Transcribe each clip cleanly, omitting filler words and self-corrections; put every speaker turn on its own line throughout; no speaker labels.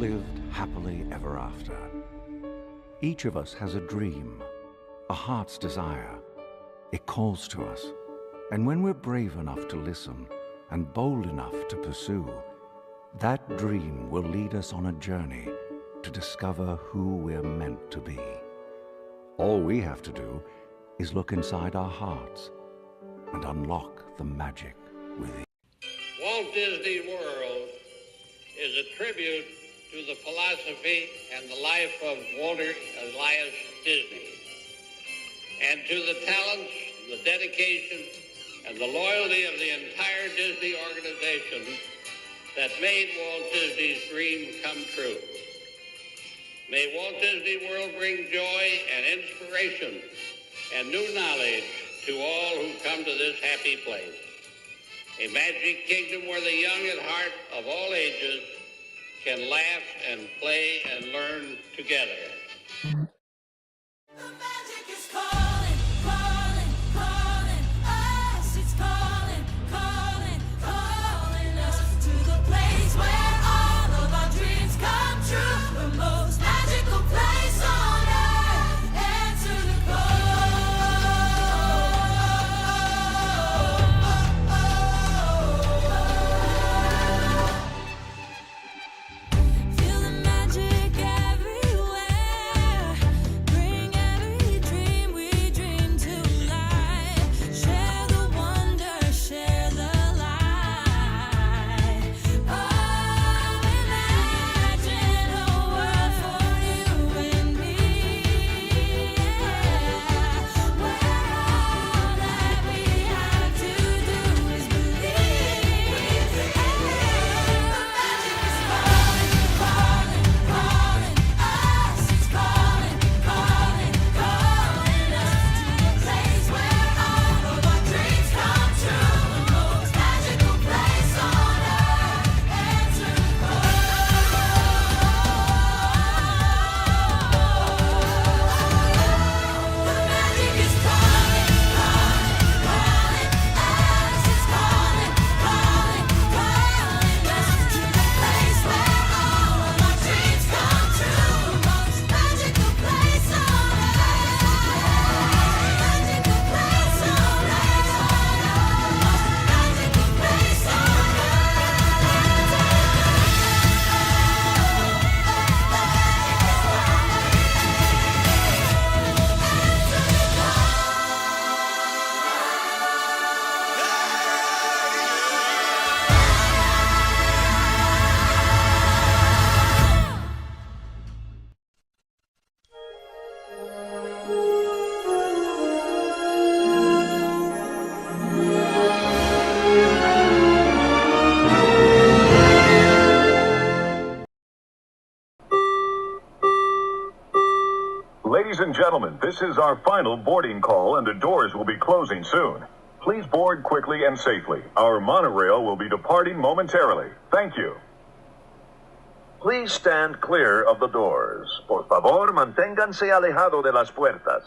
lived happily ever after. Each of us has a dream, a heart's desire. It calls to us, and when we're brave enough to listen and bold enough to pursue, that dream will lead us on a journey to discover who we're meant to be. All we have to do is look inside our hearts and unlock the magic within.
Walt Disney World is a tribute to the philosophy and the life of Walter Elias Disney, and to the talents, the dedication, and the loyalty of the entire Disney organization that made Walt Disney's dream come true. May Walt Disney World bring joy and inspiration and new knowledge to all who come to this happy place. A magic kingdom where the young at heart of all ages can laugh and play and learn together.
The magic is calling, calling, calling us. It's calling, calling, calling us to the place where all of our dreams come true. The most magical place on earth. Answer the call. Feel the magic everywhere. Bring every dream we dream to life. Share the wonder, share the light. Oh, imagine a world for you and me. Where all that we have to do is believe. The magic is calling, calling, calling us. It's calling, calling, calling us to the place where all of our dreams come true. The most magical place on earth. Answer the call. The magic is calling, calling, calling us. It's calling, calling, calling us to the place where all of our dreams come true. The most magical place on earth. Magical place on earth. Magical place on
Ladies and gentlemen, this is our final boarding call and the doors will be closing soon. Please board quickly and safely. Our monorail will be departing momentarily. Thank you. Please stand clear of the doors. Por favor, manténganse alejado de las puertas.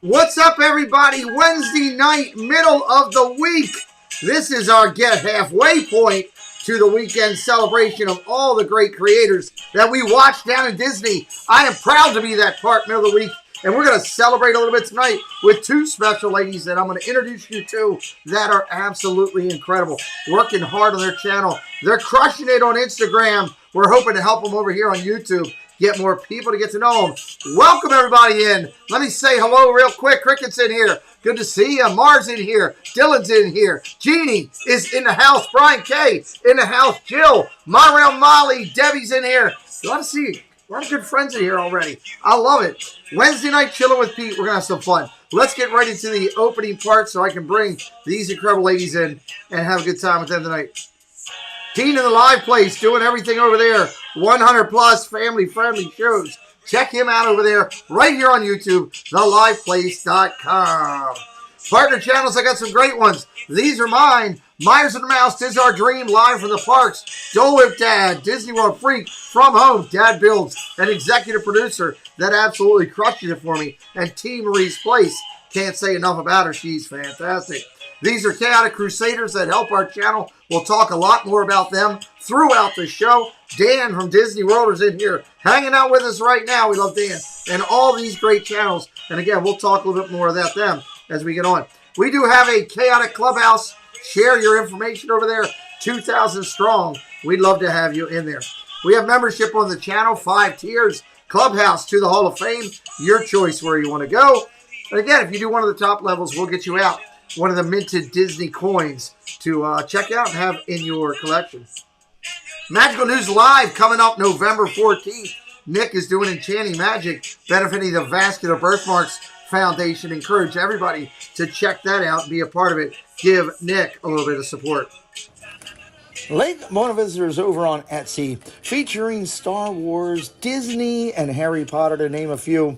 What's up, everybody? Wednesday night, middle of the week. This is our get halfway point to the weekend celebration of all the great creators that we watch down in Disney. I am proud to be that part, middle of the week. And we're going to celebrate a little bit tonight with two special ladies that I'm going to introduce you to that are absolutely incredible. Working hard on their channel. They're crushing it on Instagram. We're hoping to help them over here on YouTube. Get more people to get to know them. Welcome everybody in. Let me say hello real quick. Cricket's in here. Good to see you. Mars in here. Dylan's in here. Jeannie is in the house. Brian K in the house. Jill, Myra, Molly, Debbie's in here. A lot of good friends in here already. I love it. Wednesday night chilling with Pete. We're going to have some fun. Let's get right into the opening part so I can bring these incredible ladies in and have a good time with them tonight. Teen in the live place, doing everything over there. 100 plus family friendly shows. Check him out over there right here on YouTube, theliveplace.com. Partner channels, I got some great ones. These are mine. Myers and the Mouse, Tis Our Dream, live from the parks. Dole Whip Dad, Disney World Freak, From Home, Dad Builds, an executive producer that absolutely crushes it for me. And T. Marie's Place, can't say enough about her. She's fantastic. These are Chaotic Crusaders that help our channel. We'll talk a lot more about them throughout the show. Dan from Disney World is in here hanging out with us right now. We love Dan and all these great channels. And again, we'll talk a little bit more about them as we get on. We do have a Chaotic Clubhouse. Share your information over there. 2,000 strong. We'd love to have you in there. We have membership on the channel, 5 tiers. Clubhouse to the Hall of Fame. Your choice where you want to go. And again, if you do one of the top levels, we'll get you out one of the minted Disney coins to check out and have in your collection. Magical News Live coming up November 14th. Nick is doing Enchanting Magic, benefiting the Vascular Birthmarks Foundation. Encourage everybody to check that out and be a part of it. Give Nick a little bit of support.
Lake Mona Visitors over on Etsy, featuring Star Wars, Disney, and Harry Potter, to name a few.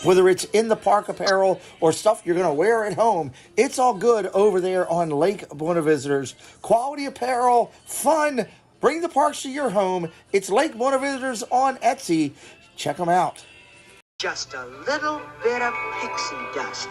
Whether it's in the park apparel or stuff you're going to wear at home, it's all good over there on Lake Mona Visitors. Quality apparel, fun, bring the parks to your home. It's Lake Mona Visitors on Etsy. Check them out.
Just a little bit of pixie dust.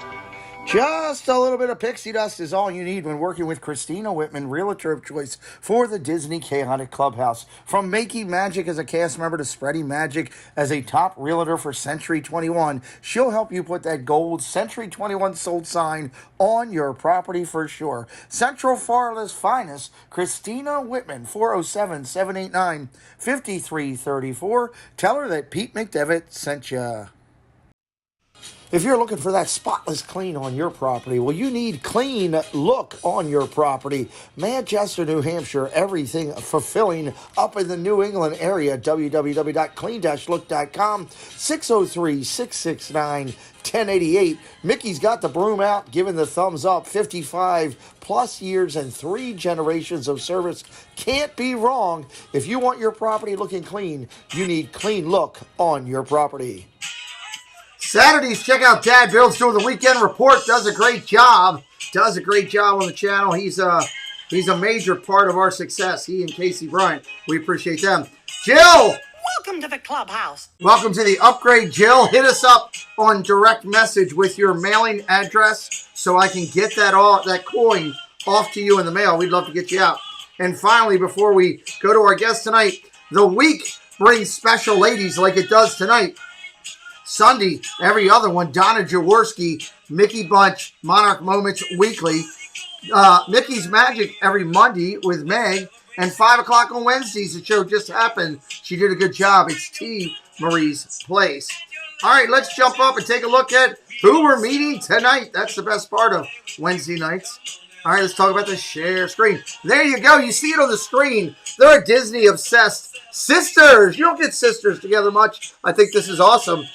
Just a little bit of pixie dust is all you need when working with Cristina Wittmann Realtor of choice for the Disney Chaotic Clubhouse. From making magic as a cast member to spreading magic as a top realtor for Century 21, she'll help you put that gold Century 21 sold sign on your property for sure. Central Florida's finest, Cristina Wittmann, 407-789-5334. Tell her that Pete McDevitt sent you. If you're looking for that spotless clean on your property, well, you need clean look on your property. Manchester, New Hampshire, everything fulfilling up in the New England area. www.clean-look.com, 603-669-1088. Mickey's got the broom out, giving the thumbs up. 55 plus years and 3 generations of service. Can't be wrong. If you want your property looking clean, you need clean look on your property.
Saturdays, check out Dad Builds doing the weekend report. Does a great job. Does a great job on the channel. He's a major part of our success. He and Casey Bryant. We appreciate them. Jill!
Welcome to the clubhouse.
Welcome to the upgrade, Jill. Hit us up on direct message with your mailing address so I can get that coin off to you in the mail. We'd love to get you out. And finally, before we go to our guest tonight, the week brings special ladies like it does tonight. Sunday, every other one, Donna Jaworski, Mickey Bunch, Monarch Moments Weekly, Mickey's Magic every Monday with Meg, and 5 o'clock on Wednesdays. The show just happened. She did a good job. It's T. Marie's Place. All right, let's jump up and take a look at who we're meeting tonight. That's the best part of Wednesday nights. All right, let's talk about the share screen. There you go. You see it on the screen. They're Disney-obsessed sisters. You don't get sisters together much. I think this is awesome.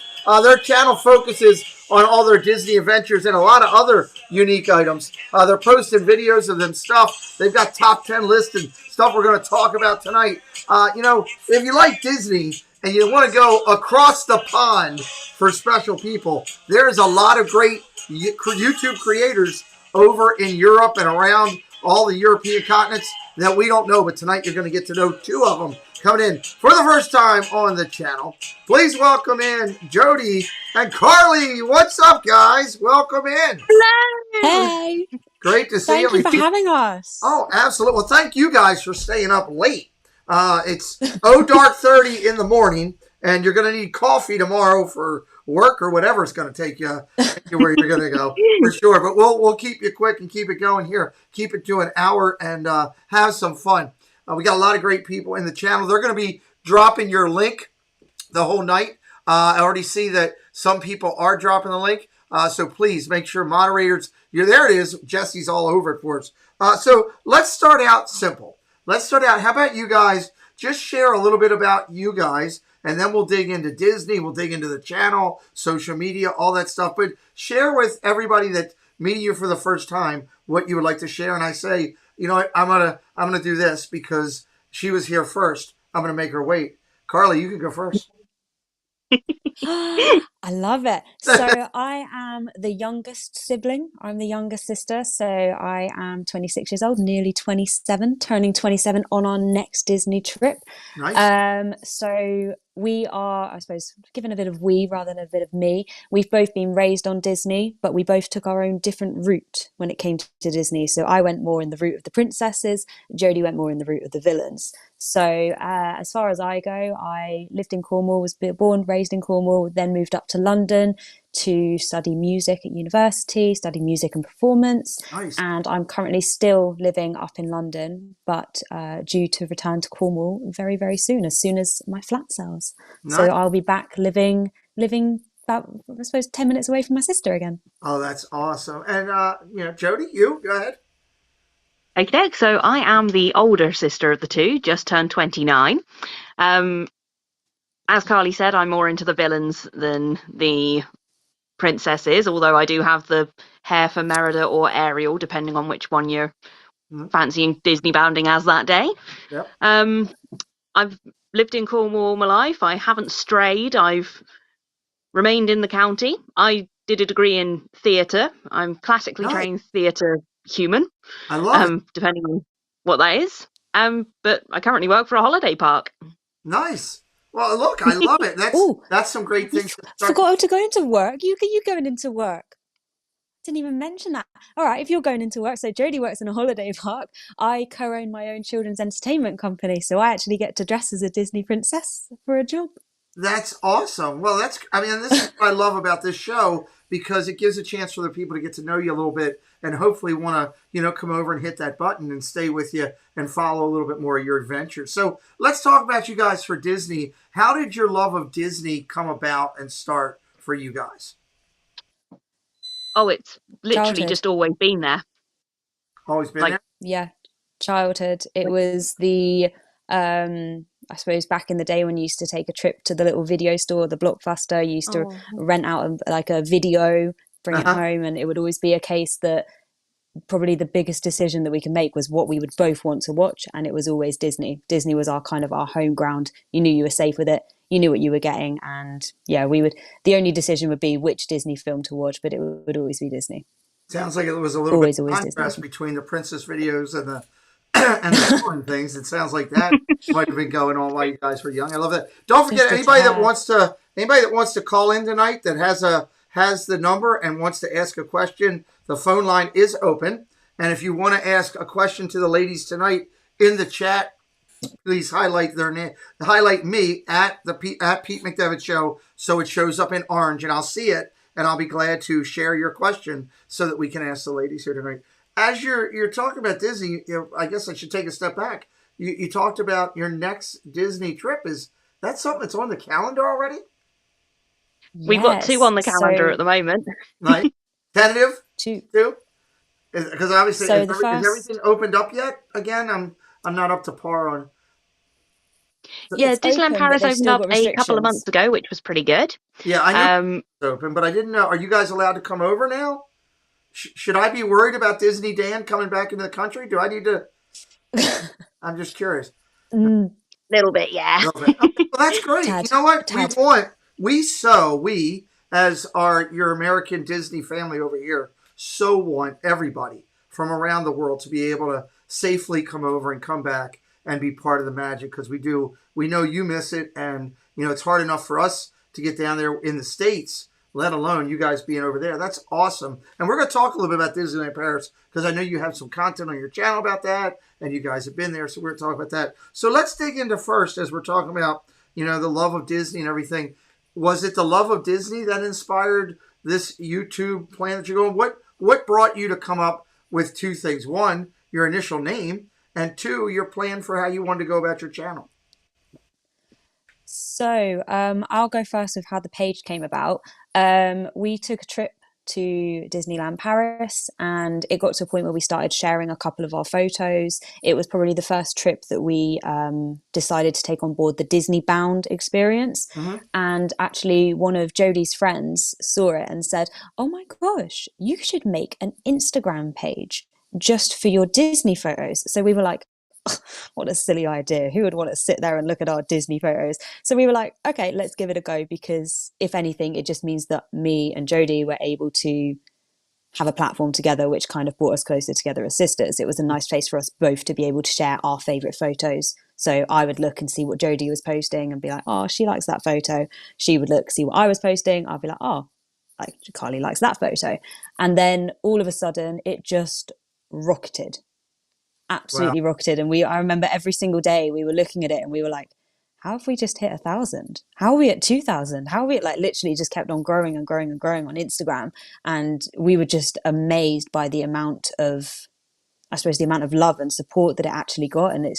Their channel focuses on all their Disney adventures and a lot of other unique items. They're posting videos of them stuff. They've got top 10 lists and stuff we're going to talk about tonight. If you like Disney and you want to go across the pond for special people, there is a lot of great YouTube creators over in Europe and around all the European continents that we don't know. But tonight you're going to get to know 2 of them coming in for the first time on the channel. Please welcome in Jody and Carly. What's up, guys? Welcome in.
Hey,
Great to see
thank you
you.
for having us.
Oh, absolutely. Well, thank you guys for staying up late. It's dark 30 in the morning, and you're going to need coffee tomorrow for work or whatever it's going to take you where you're going to go for sure. But we'll keep you quick and keep it going here. Keep it to an hour and have some fun. We got a lot of great people in the channel. They're going to be dropping your link the whole night. I already see that some people are dropping the link. So please make sure moderators, there it is. Jesse's all over it for us. So let's start out simple. How about you guys just share a little bit about you guys, and then we'll dig into Disney. We'll dig into the channel, social media, all that stuff. But share with everybody that's meeting you for the first time what you would like to share. And I say, you know what, I'm gonna do this because she was here first. I'm gonna make her wait. Carly, you can go first.
I love it. So I am the youngest sibling. I'm the youngest sister. So I am 26 years old, nearly 27, turning 27 on our next Disney trip.
Nice.
So we are, I suppose, given a bit of we rather than a bit of me. We've both been raised on Disney, but we both took our own different route when it came to Disney. So I went more in the route of the princesses. Jodie went more in the route of the villains. So as far as I go, I lived in Cornwall, was born, raised in Cornwall, then moved up to London to study music at university, study music and performance.
Nice.
And I'm currently still living up in London, but due to return to Cornwall very, very soon as my flat sells.
Nice.
So I'll be back living about, I suppose, 10 minutes away from my sister again.
Oh, that's awesome. And, Jodie, you go ahead.
Okay, so I am the older sister of the two, just turned 29. As Carly said, I'm more into the villains than the princesses, although I do have the hair for Merida or Ariel, depending on which one you're fancying Disney bounding as that day.
Yep.
I've lived in Cornwall all my life. I haven't strayed. I've remained in the county. I did a degree in theatre. I'm classically trained theatre human.
I love it.
Depending on what that is. But I currently work for a holiday park.
Nice. Well, look, I love it. That's some great things.
Forgot to go into work. You going into work? Didn't even mention that. All right, if you're going into work, so Jodie works in a holiday park. I co-own my own children's entertainment company, so I actually get to dress as a Disney princess for a job.
That's awesome. Well, this is what I love about this show, because it gives a chance for the people to get to know you a little bit and hopefully want to, come over and hit that button and stay with you and follow a little bit more of your adventure. So let's talk about you guys for Disney. How did your love of Disney come about and start for you guys?
Oh, it's literally
Childhood.
just always been there.
Always been
Like-
there?
Yeah, childhood. It was the I suppose back in the day when you used to take a trip to the little video store, the Blockbuster, you used to rent out a video, bring it home, and it would always be a case that probably the biggest decision that we could make was what we would both want to watch, and it was always Disney. Disney was our home ground. You knew you were safe with it. You knew what you were getting, and the only decision would be which Disney film to watch, but it would always be Disney.
Sounds like it was a little bit of contrast between the princess videos and the foreign things. It sounds like that might have been going on while you guys were young. I love that. Don't forget, anybody that wants to call in tonight that has the number and wants to ask a question, the phone line is open. And if you want to ask a question to the ladies tonight in the chat, please highlight their name, highlight me at Pete McDevitt Show, so it shows up in orange, and I'll see it, and I'll be glad to share your question so that we can ask the ladies here tonight. As you're talking about Disney, I guess I should take a step back. You talked about your next Disney trip. Is that something that's on the calendar already?
We've got two on the calendar at the moment.
Right. Tentative?
Two.
Because obviously,
So
is everything opened up yet? Again, I'm not up to par on.
Yeah,
It's
Disneyland
open,
Paris
but they've
opened
still
up
got
a couple of months
restrictions.
ago, which was pretty good.
Yeah, I knew it was open, but I didn't know. Are you guys allowed to come over now? Should I be worried about Disney Dan coming back into the country? Do I need to? I'm just curious.
Little bit, yeah.
Okay, well, that's great. You know what? We as your American Disney family over here, so want everybody from around the world to be able to safely come over and come back and be part of the magic, because we know you miss it, and it's hard enough for us to get down there in the States, let alone you guys being over there. That's awesome. And we're going to talk a little bit about Disneyland Paris, because I know you have some content on your channel about that, and you guys have been there, so we're going to talk about that. So let's dig into first, as we're talking about, the love of Disney and everything. Was it the love of Disney that inspired this YouTube plan that you're going? What brought you to come up with two things? One, your initial name, and two, your plan for how you wanted to go about your channel.
So I'll go first with how the page came about. We took a trip to Disneyland Paris, and it got to a point where we started sharing a couple of our photos. It was probably the first trip that we decided to take on board the Disney Bound experience. And actually one of Jodie's friends saw it and said, "Oh my gosh, you should make an Instagram page just for your Disney photos." So we were like, what a silly idea. Who would want to sit there and look at our Disney photos? So we were like, okay, let's give it a go, because if anything, it just means that me and Jodie were able to have a platform together, which kind of brought us closer together as sisters. It was a nice place for us both to be able to share our favorite photos. So I would look and see what Jodie was posting and be like, oh, she likes that photo. She would look, see what I was posting. I'd be like, oh, like Carly likes that photo. And then all of a sudden it just rocketed. Absolutely rocketed. And I remember every single day we were looking at it and we were like, how have we just hit 1,000? How are we at 2,000? How are we literally just kept on growing and growing and growing on Instagram? And we were just amazed by the amount of, the amount of love and support that it actually got. And it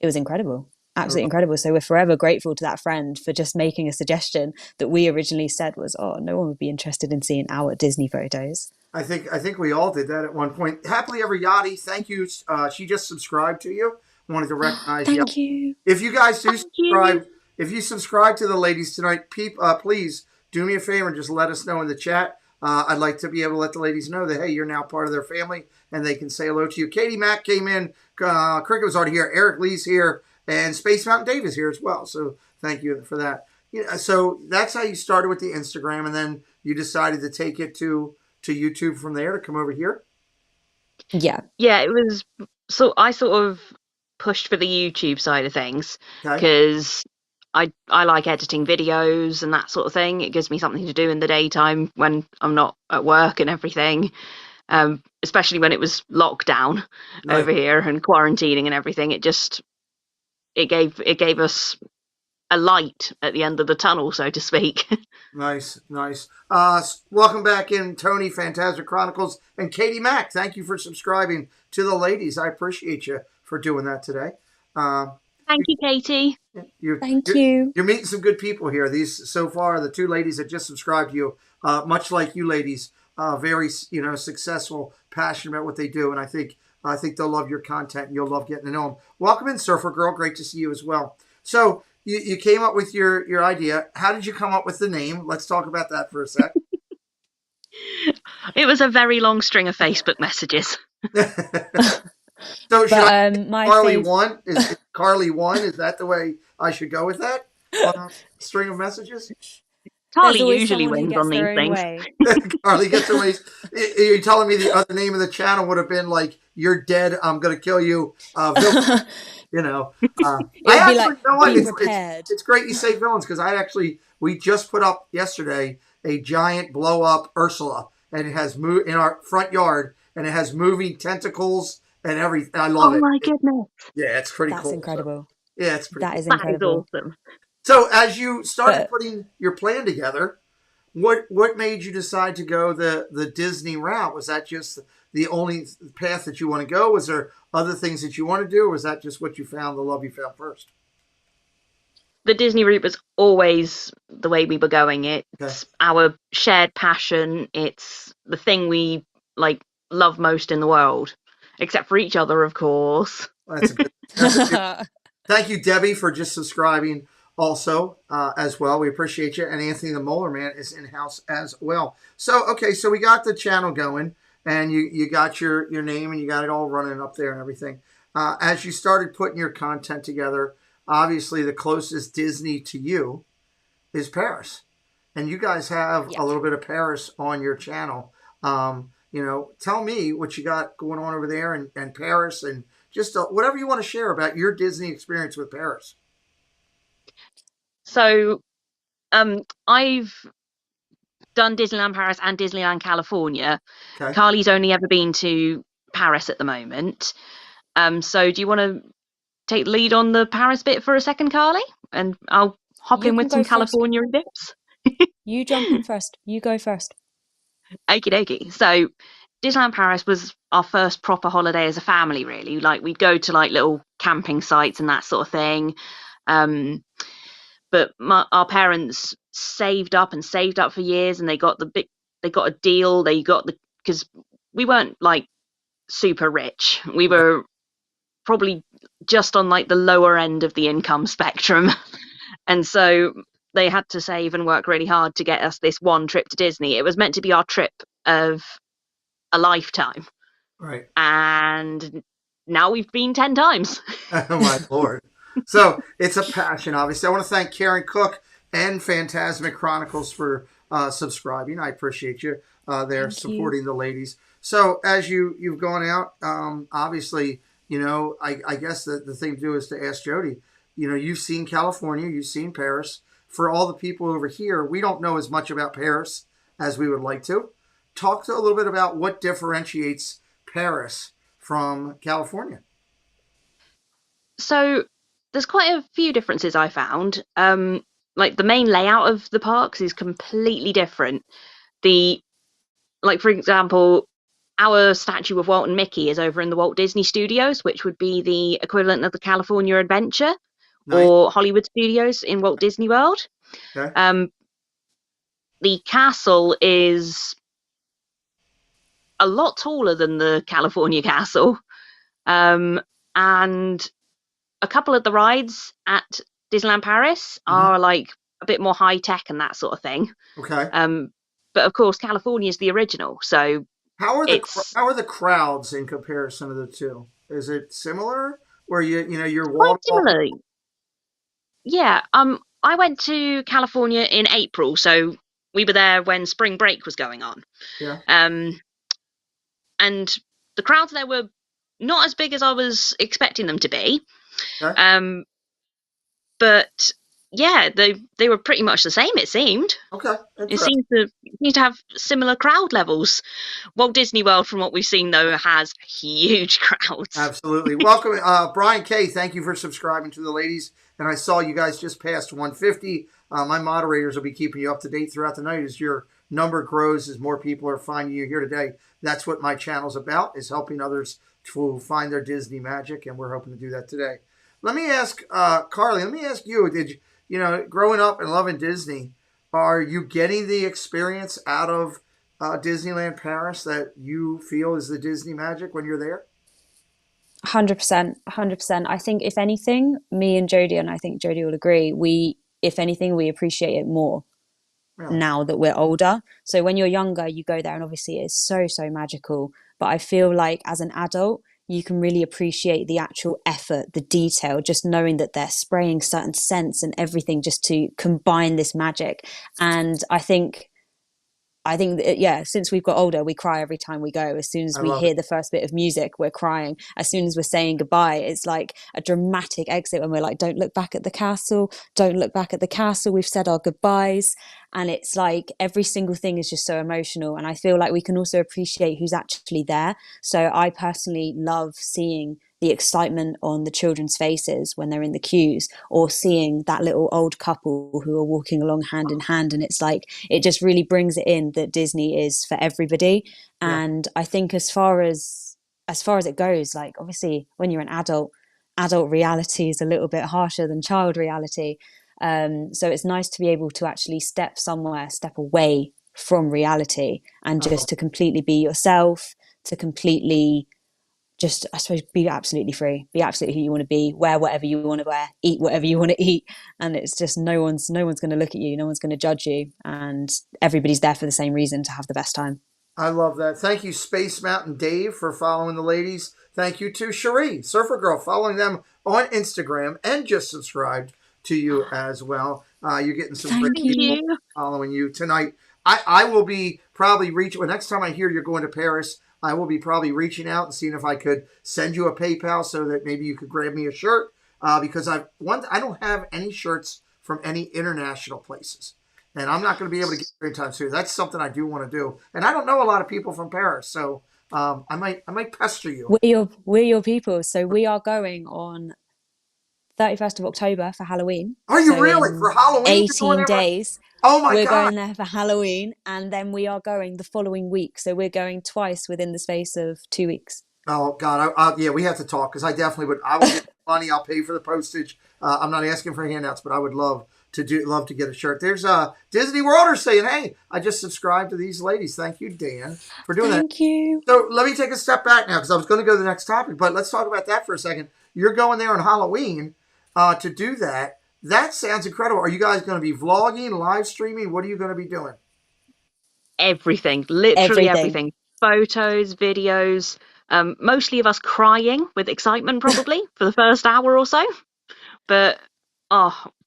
was incredible. Absolutely incredible. So we're forever grateful to that friend for just making a suggestion that we originally said was, oh, no one would be interested in seeing our Disney photos.
I think we all did that at one point. Happily Ever Yachty, thank you. She just subscribed to you. Wanted to recognize you.
Thank you.
If you guys do subscribe, if you subscribe to the ladies tonight, please do me a favor and just let us know in the chat. I'd like to be able to let the ladies know that, hey, you're now part of their family and they can say hello to you. Katie Mack came in. Cricket was already here. Eric Lee's here. And Space Mountain Dave is here as well. So thank you for that. So that's how you started with the Instagram, and then you decided to take it to YouTube from there to come over here?
Yeah,
it was. So I sort of pushed for the YouTube side of things, because I like editing videos and that sort of thing. It gives me something to do in the daytime when I'm not at work and everything. Especially when it was lockdown over here and quarantining and everything. It gave us a light at the end of the tunnel, so to speak.
Nice. Welcome back in, Tony, Fantastic Chronicles, and Katie Mack. Thank you for subscribing to the ladies. I appreciate you for doing that today.
Thank you, Katie.
Thank you.
You're meeting some good people here. These, so far, the two ladies that just subscribed to you, much like you ladies, very successful, passionate about what they do, and I think they'll love your content and you'll love getting to know them. Welcome in, Surfer Girl. Great to see you as well. So you came up with your idea. How did you come up with the name? Let's talk about that for a sec.
It was a very long string of Facebook messages.
So
my
Carly won? Is Carly won? Is that the way I should go with that? String of messages?
Carly usually wins on these things.
Carly gets away. You're telling me the other name of the channel would have been like, "You're dead, I'm going to kill you." Villains. It's great you say villains, because we just put up yesterday a giant blow up Ursula, and it has moved in our front yard, and it has moving tentacles and everything. I love it.
Oh my goodness!
Yeah, it's pretty cool.
That's incredible.
So, yeah, it's pretty.
That is
That
incredible.
is awesome.
So as you started putting your plan together, what made you decide to go the Disney route? Was that just the only path that you want to go? Was there other things that you want to do, or was that just what you found, the love you found first?
The Disney route was always the way we were going. It's our shared passion. It's the thing we love most in the world, except for each other, of course.
That's a good. Thank you, Debbie, for just subscribing. Also, as well, we appreciate you. And Anthony the Molar Man is in-house as well. So, so we got the channel going, and you got your name, and you got it all running up there and everything. As you started putting your content together, obviously the closest Disney to you is Paris. And you guys have a little bit of Paris on your channel. Tell me what you got going on over there and Paris, and just whatever you want to share about your Disney experience with Paris.
So, I've done Disneyland Paris and Disneyland California.
Okay.
Carly's only ever been to Paris at the moment. So do you want to take the lead on the Paris bit for a second, Carly? And I'll hop
You
in
can
with some
go first.
California bits.
You jump in first. You go first.
Okie dokie. So Disneyland Paris was our first proper holiday as a family, really. Like, we'd go to like little camping sites and that sort of thing. But our parents saved up for years, and they got a deal. Because we weren't like super rich. We were probably just on like the lower end of the income spectrum. And so they had to save and work really hard to get us this one trip to Disney. It was meant to be our trip of a lifetime.
Right.
And now we've been 10 times.
Oh, my Lord. So it's a passion, obviously. I want to thank Karen Cook and Phantasmic Chronicles for subscribing. I appreciate you there supporting the ladies. So as you've gone out, obviously, I guess the thing to do is to ask Jody, you've seen California, you've seen Paris. For all the people over here, we don't know as much about Paris as we would like to. Talk a little bit about what differentiates Paris from California.
So there's quite a few differences I found. Like, the main layout of the parks is completely different. For example, our statue of Walt and Mickey is over in the Walt Disney Studios, which would be the equivalent of the California Adventure. Nice. Or Hollywood Studios in Walt Disney World.
Okay.
The castle is a lot taller than the California castle. And a couple of the rides at Disneyland Paris are like a bit more high tech and that sort of thing.
Okay.
But of course, California is the original. So
how are the crowds in comparison to the two? Is it similar? Where you're
quite similar. Yeah. I went to California in April, so we were there when spring break was going on.
Yeah.
And the crowds there were not as big as I was expecting them to be.
Okay.
But yeah, they were pretty much the same, it seemed.
Okay.
It seems to have similar crowd levels. Walt Disney World, from what we've seen, though, has huge crowds.
Absolutely. Welcome, Brian K. Thank you for subscribing to the ladies. And I saw you guys just passed 150. My moderators will be keeping you up to date throughout the night as your number grows, as more people are finding you here today. That's what my channel's about, is helping others to find their Disney magic, and we're hoping to do that today. Let me ask, Carly, let me ask you, growing up and loving Disney, are you getting the experience out of Disneyland Paris that you feel is the Disney magic when you're there?
100%. I think, if anything, me and Jodie, and I think Jodie will agree, we appreciate it more now that we're older. So when you're younger, you go there and obviously it's so magical. But I feel like as an adult, you can really appreciate the actual effort, the detail, just knowing that they're spraying certain scents and everything just to combine this magic. And I think that, since we've got older, we cry every time we go. As soon as we hear the first bit of music, we're crying. As soon as we're saying goodbye, it's like a dramatic exit when we're like, don't look back at the castle. Don't look back at the castle. We've said our goodbyes. And it's like every single thing is just so emotional. And I feel like we can also appreciate who's actually there. So I personally love seeing the excitement on the children's faces when they're in the queues, or seeing that little old couple who are walking along hand in hand. And it's like, it just really brings it in that Disney is for everybody. And I think as far as it goes, like, obviously when you're an adult reality is a little bit harsher than child reality. So it's nice to be able to actually step away from reality, and just to completely be yourself, to completely just, I suppose, be absolutely free, be absolutely who you want to be, wear whatever you want to wear, eat whatever you want to eat. And it's just, no one's going to look at you. No one's going to judge you. And everybody's there for the same reason, to have the best time.
I love that. Thank you, Space Mountain Dave, for following the ladies. Thank you to Cherie, Surfer Girl, following them on Instagram, and just subscribed to you as well. You're getting some great people following you tonight. I will be probably next time I hear you're going to Paris, I will be probably reaching out and seeing if I could send you a PayPal so that maybe you could grab me a shirt because I don't have any shirts from any international places. And I'm not going to be able to get there anytime soon. That's something I do want to do. And I don't know a lot of people from Paris, so I might pester you.
We're your people. So we are going on 31st of October for Halloween.
Are you
So
really?
in
For Halloween?
18 days.
Oh my
We're
God.
going there for Halloween, and then we are going the following week. So we're going twice within the space of 2 weeks.
Oh God, yeah, we have to talk because I definitely would. I would get money. I'll pay for the postage. I'm not asking for handouts, but I would love to get a shirt. There's Disney Worlder saying, "Hey, I just subscribed to these ladies. Thank you, Dan, for doing that."
Thank you.
So let me take a step back now because I was going to go to the next topic, but let's talk about that for a second. You're going there on Halloween to do that. That sounds incredible. Are you guys going to be vlogging, live streaming? What are you going to be doing?
Everything, literally everything. Photos, videos, mostly of us crying with excitement probably for the first hour or so. But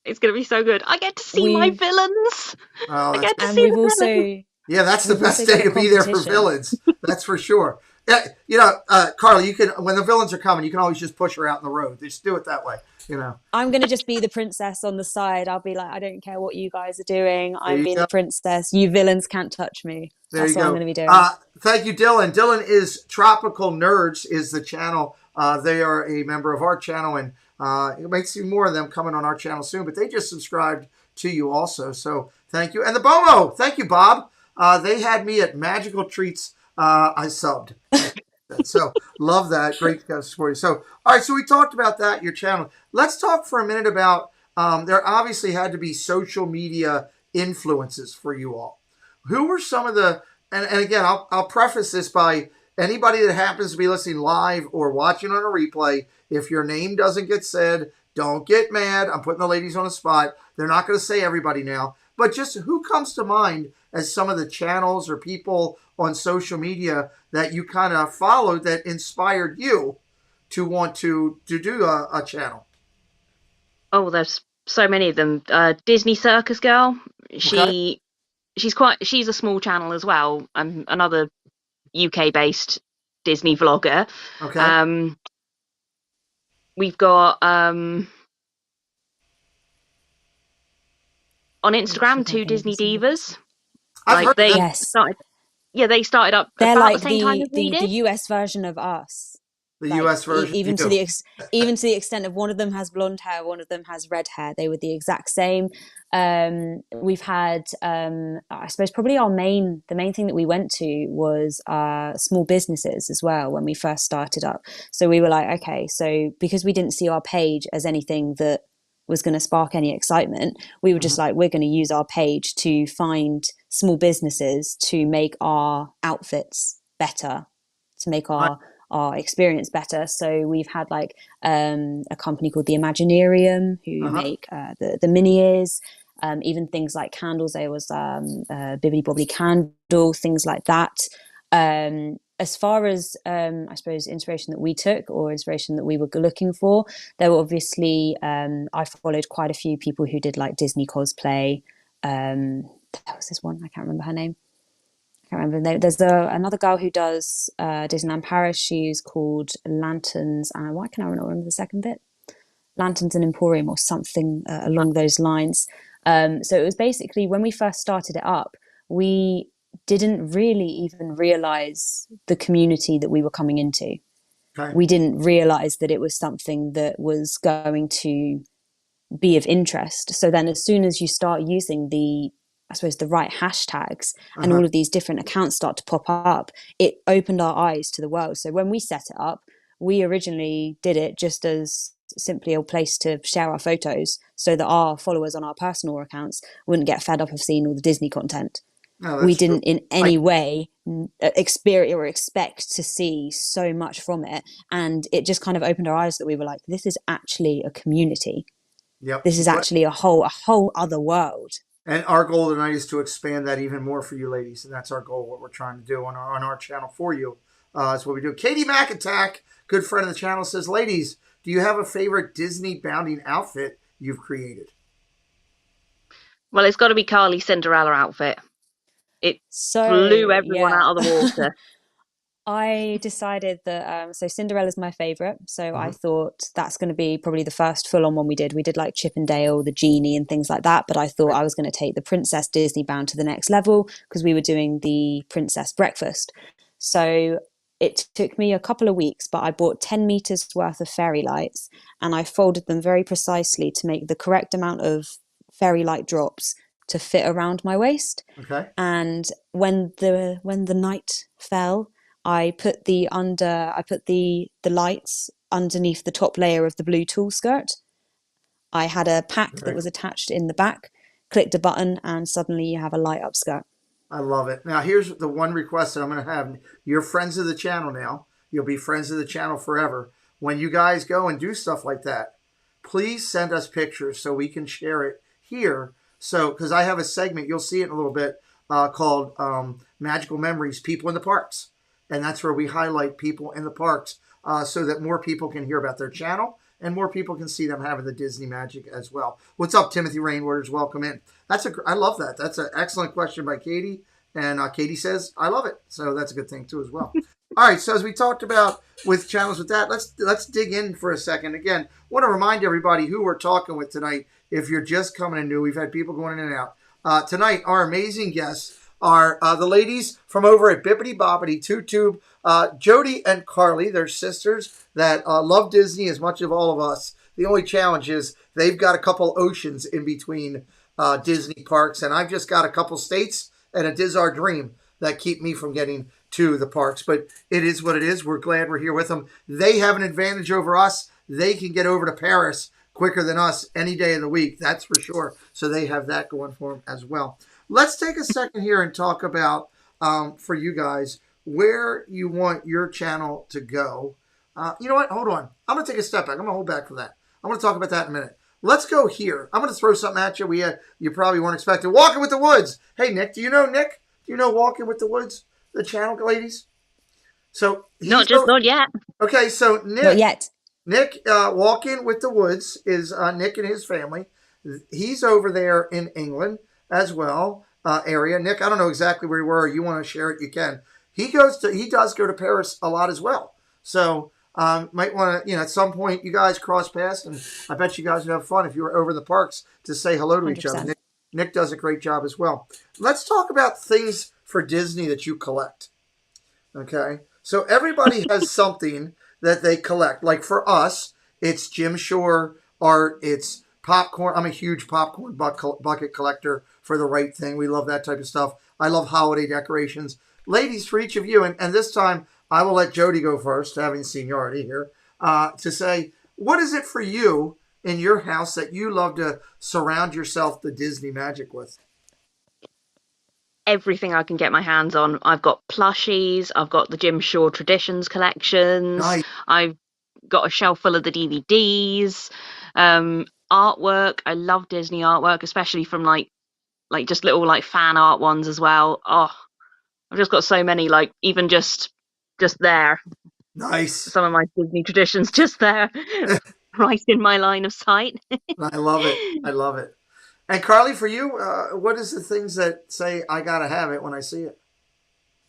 it's going to be so good. I get to see my villains. I get to see the villains.
Yeah, that's the best day to be there for villains. That's for sure. Yeah, you know, Carly, you can when the villains are coming, you can always just push her out in the road. Just do it that way. You know,
I'm gonna just be the princess on the side. I'll be like, I don't care what you guys are doing. I'm being the princess. You villains can't touch me. That's what I'm gonna be doing.
Thank you, Dylan. Dylan is Tropical Nerds is the channel. They are a member of our channel, and you might see more of them coming on our channel soon. But they just subscribed to you also, so thank you. And the Bomo, thank you, Bob. They had me at Magical Treats. I subbed. So love that. Great support you. So, all right. So we talked about that, your channel. Let's talk for a minute about, there obviously had to be social media influences for you all. Who were some of the, and again, I'll preface this by anybody that happens to be listening live or watching on a replay, if your name doesn't get said, don't get mad. I'm putting the ladies on the spot. They're not going to say everybody now, but just who comes to mind as some of the channels or people on social media that you kind of followed that inspired you to want to do a channel?
Oh, there's so many of them. Disney Circus Girl. She's a small channel as well. Another UK based Disney vlogger.
Okay.
We've got on Instagram 2 Disney Divas. Started. Yeah, they started up.
They're
about
like
the same time as we
the
did.
US version of us.
The
Like,
US version,
even to the extent of one of them has blonde hair, one of them has red hair. They were the exact same. We've had, I suppose, probably the main thing that we went to was small businesses as well when we first started up. So we were like, okay, so because we didn't see our page as anything that was going to spark any excitement, we were just like, we're going to use our page to find small businesses to make our outfits better, to make our experience better. So we've had like a company called the Imaginarium who make the mini ears, even things like candles. There was Bibbidi Bobbidi candle, things like that. As far as I suppose inspiration that we took or inspiration that we were looking for, there were obviously I followed quite a few people who did like Disney cosplay. There was this one, I can't remember her name. I can't remember the name. There's another girl who does Disneyland Paris. She's called Lanterns, and why can I not remember the second bit? Lanterns and Emporium or something along those lines. So it was basically when we first started it up, we didn't really even realize the community that we were coming into. Okay. We didn't realize that it was something that was going to be of interest. So then as soon as you start using the right hashtags and all of these different accounts start to pop up, it opened our eyes to the world. So when we set it up, we originally did it just as simply a place to share our photos so that our followers on our personal accounts wouldn't get fed up of seeing all the Disney content. We didn't in any way experience or expect to see so much from it. And it just kind of opened our eyes that we were like, this is actually a community. Yep. This is actually a whole other world.
And our goal tonight is to expand that even more for you ladies. And that's our goal, what we're trying to do on our channel for you. That's what we do. Katie McAttack, good friend of the channel, says, ladies, do you have a favorite Disney bounding outfit you've created?
Well, it's got to be Carly's Cinderella outfit. It blew everyone out of the water.
I decided that so Cinderella's my favorite, so I
Mhm.
thought that's going to be probably the first full-on one we did. We did like Chip and Dale, the Genie, and things like that. But I thought
Right.
I was going to take the Princess Disney bound to the next level because we were doing the Princess Breakfast. So it took me a couple of weeks, but I bought 10 meters worth of fairy lights and I folded them very precisely to make the correct amount of fairy light drops to fit around my waist.
Okay.
And when the night fell, I put the lights underneath the top layer of the blue tulle skirt. I had a pack that
Right.
was attached in the back, clicked a button, and suddenly you have a light up skirt.
I love it. Now, here's the one request that I'm going to have. You're friends of the channel now. You'll be friends of the channel forever. When you guys go and do stuff like that, please send us pictures so we can share it here. So, because I have a segment, you'll see it in a little bit, called Magical Memories, People in the Parks. And that's where we highlight people in the parks so that more people can hear about their channel and more people can see them having the Disney magic as well. What's up, Timothy Rainwaters? Welcome in. I love that. That's an excellent question by Katie. And Katie says, I love it. So that's a good thing too as well. All right. So as we talked about with channels with that, let's dig in for a second. Again, want to remind everybody who we're talking with tonight. If you're just coming in new, we've had people going in and out. Tonight, our amazing guests are the ladies from over at Bibbidi Bobbidi Two-Tube, Jody and Carly. They're sisters that love Disney as much as all of us. The only challenge is they've got a couple oceans in between Disney parks, and I've just got a couple states and a Diz-Our Dream that keep me from getting to the parks. But it is what it is. We're glad we're here with them. They have an advantage over us. They can get over to Paris quicker than us any day of the week, that's for sure. So they have that going for them as well. Let's take a second here and talk about, for you guys, where you want your channel to go. You know what? Hold on. I'm going to take a step back. I'm going to hold back for that. I'm going to talk about that in a minute. Let's go here. I'm going to throw something at you you probably weren't expecting. Walking with the Woods. Hey, Nick. Do you know Nick? Do you know Walking with the Woods, the channel, ladies? So
Not yet.
Okay, so Nick.
Not yet.
Nick, Walking with the Woods is Nick and his family. He's over there in England as well, area. Nick, I don't know exactly where you were. You want to share it, you can. He does go to Paris a lot as well. So might want to, at some point you guys cross paths, and I bet you guys would have fun if you were over in the parks to say hello to each
100%.
other. Nick does a great job as well. Let's talk about things for Disney that you collect. Okay, so everybody has something that they collect. Like for us, it's Jim Shore art, it's popcorn. I'm a huge popcorn bucket collector for the right thing. We love that type of stuff. I love holiday decorations. Ladies, for each of you, and this time I will let Jody go first, having seniority here, to say, what is it for you in your house that you love to surround yourself the Disney magic with?
Everything I can get my hands on. I've got plushies. I've got the Jim Shore Traditions collections.
Nice.
I've got a shelf full of the DVDs. Artwork. I love Disney artwork, especially from like just little like fan art ones as well. Oh, I've just got so many. Like even just there.
Nice.
Some of my Disney traditions just there, right in my line of sight.
I love it. I love it. And Carly, for you, what is the things that say, I got to have it when I see it?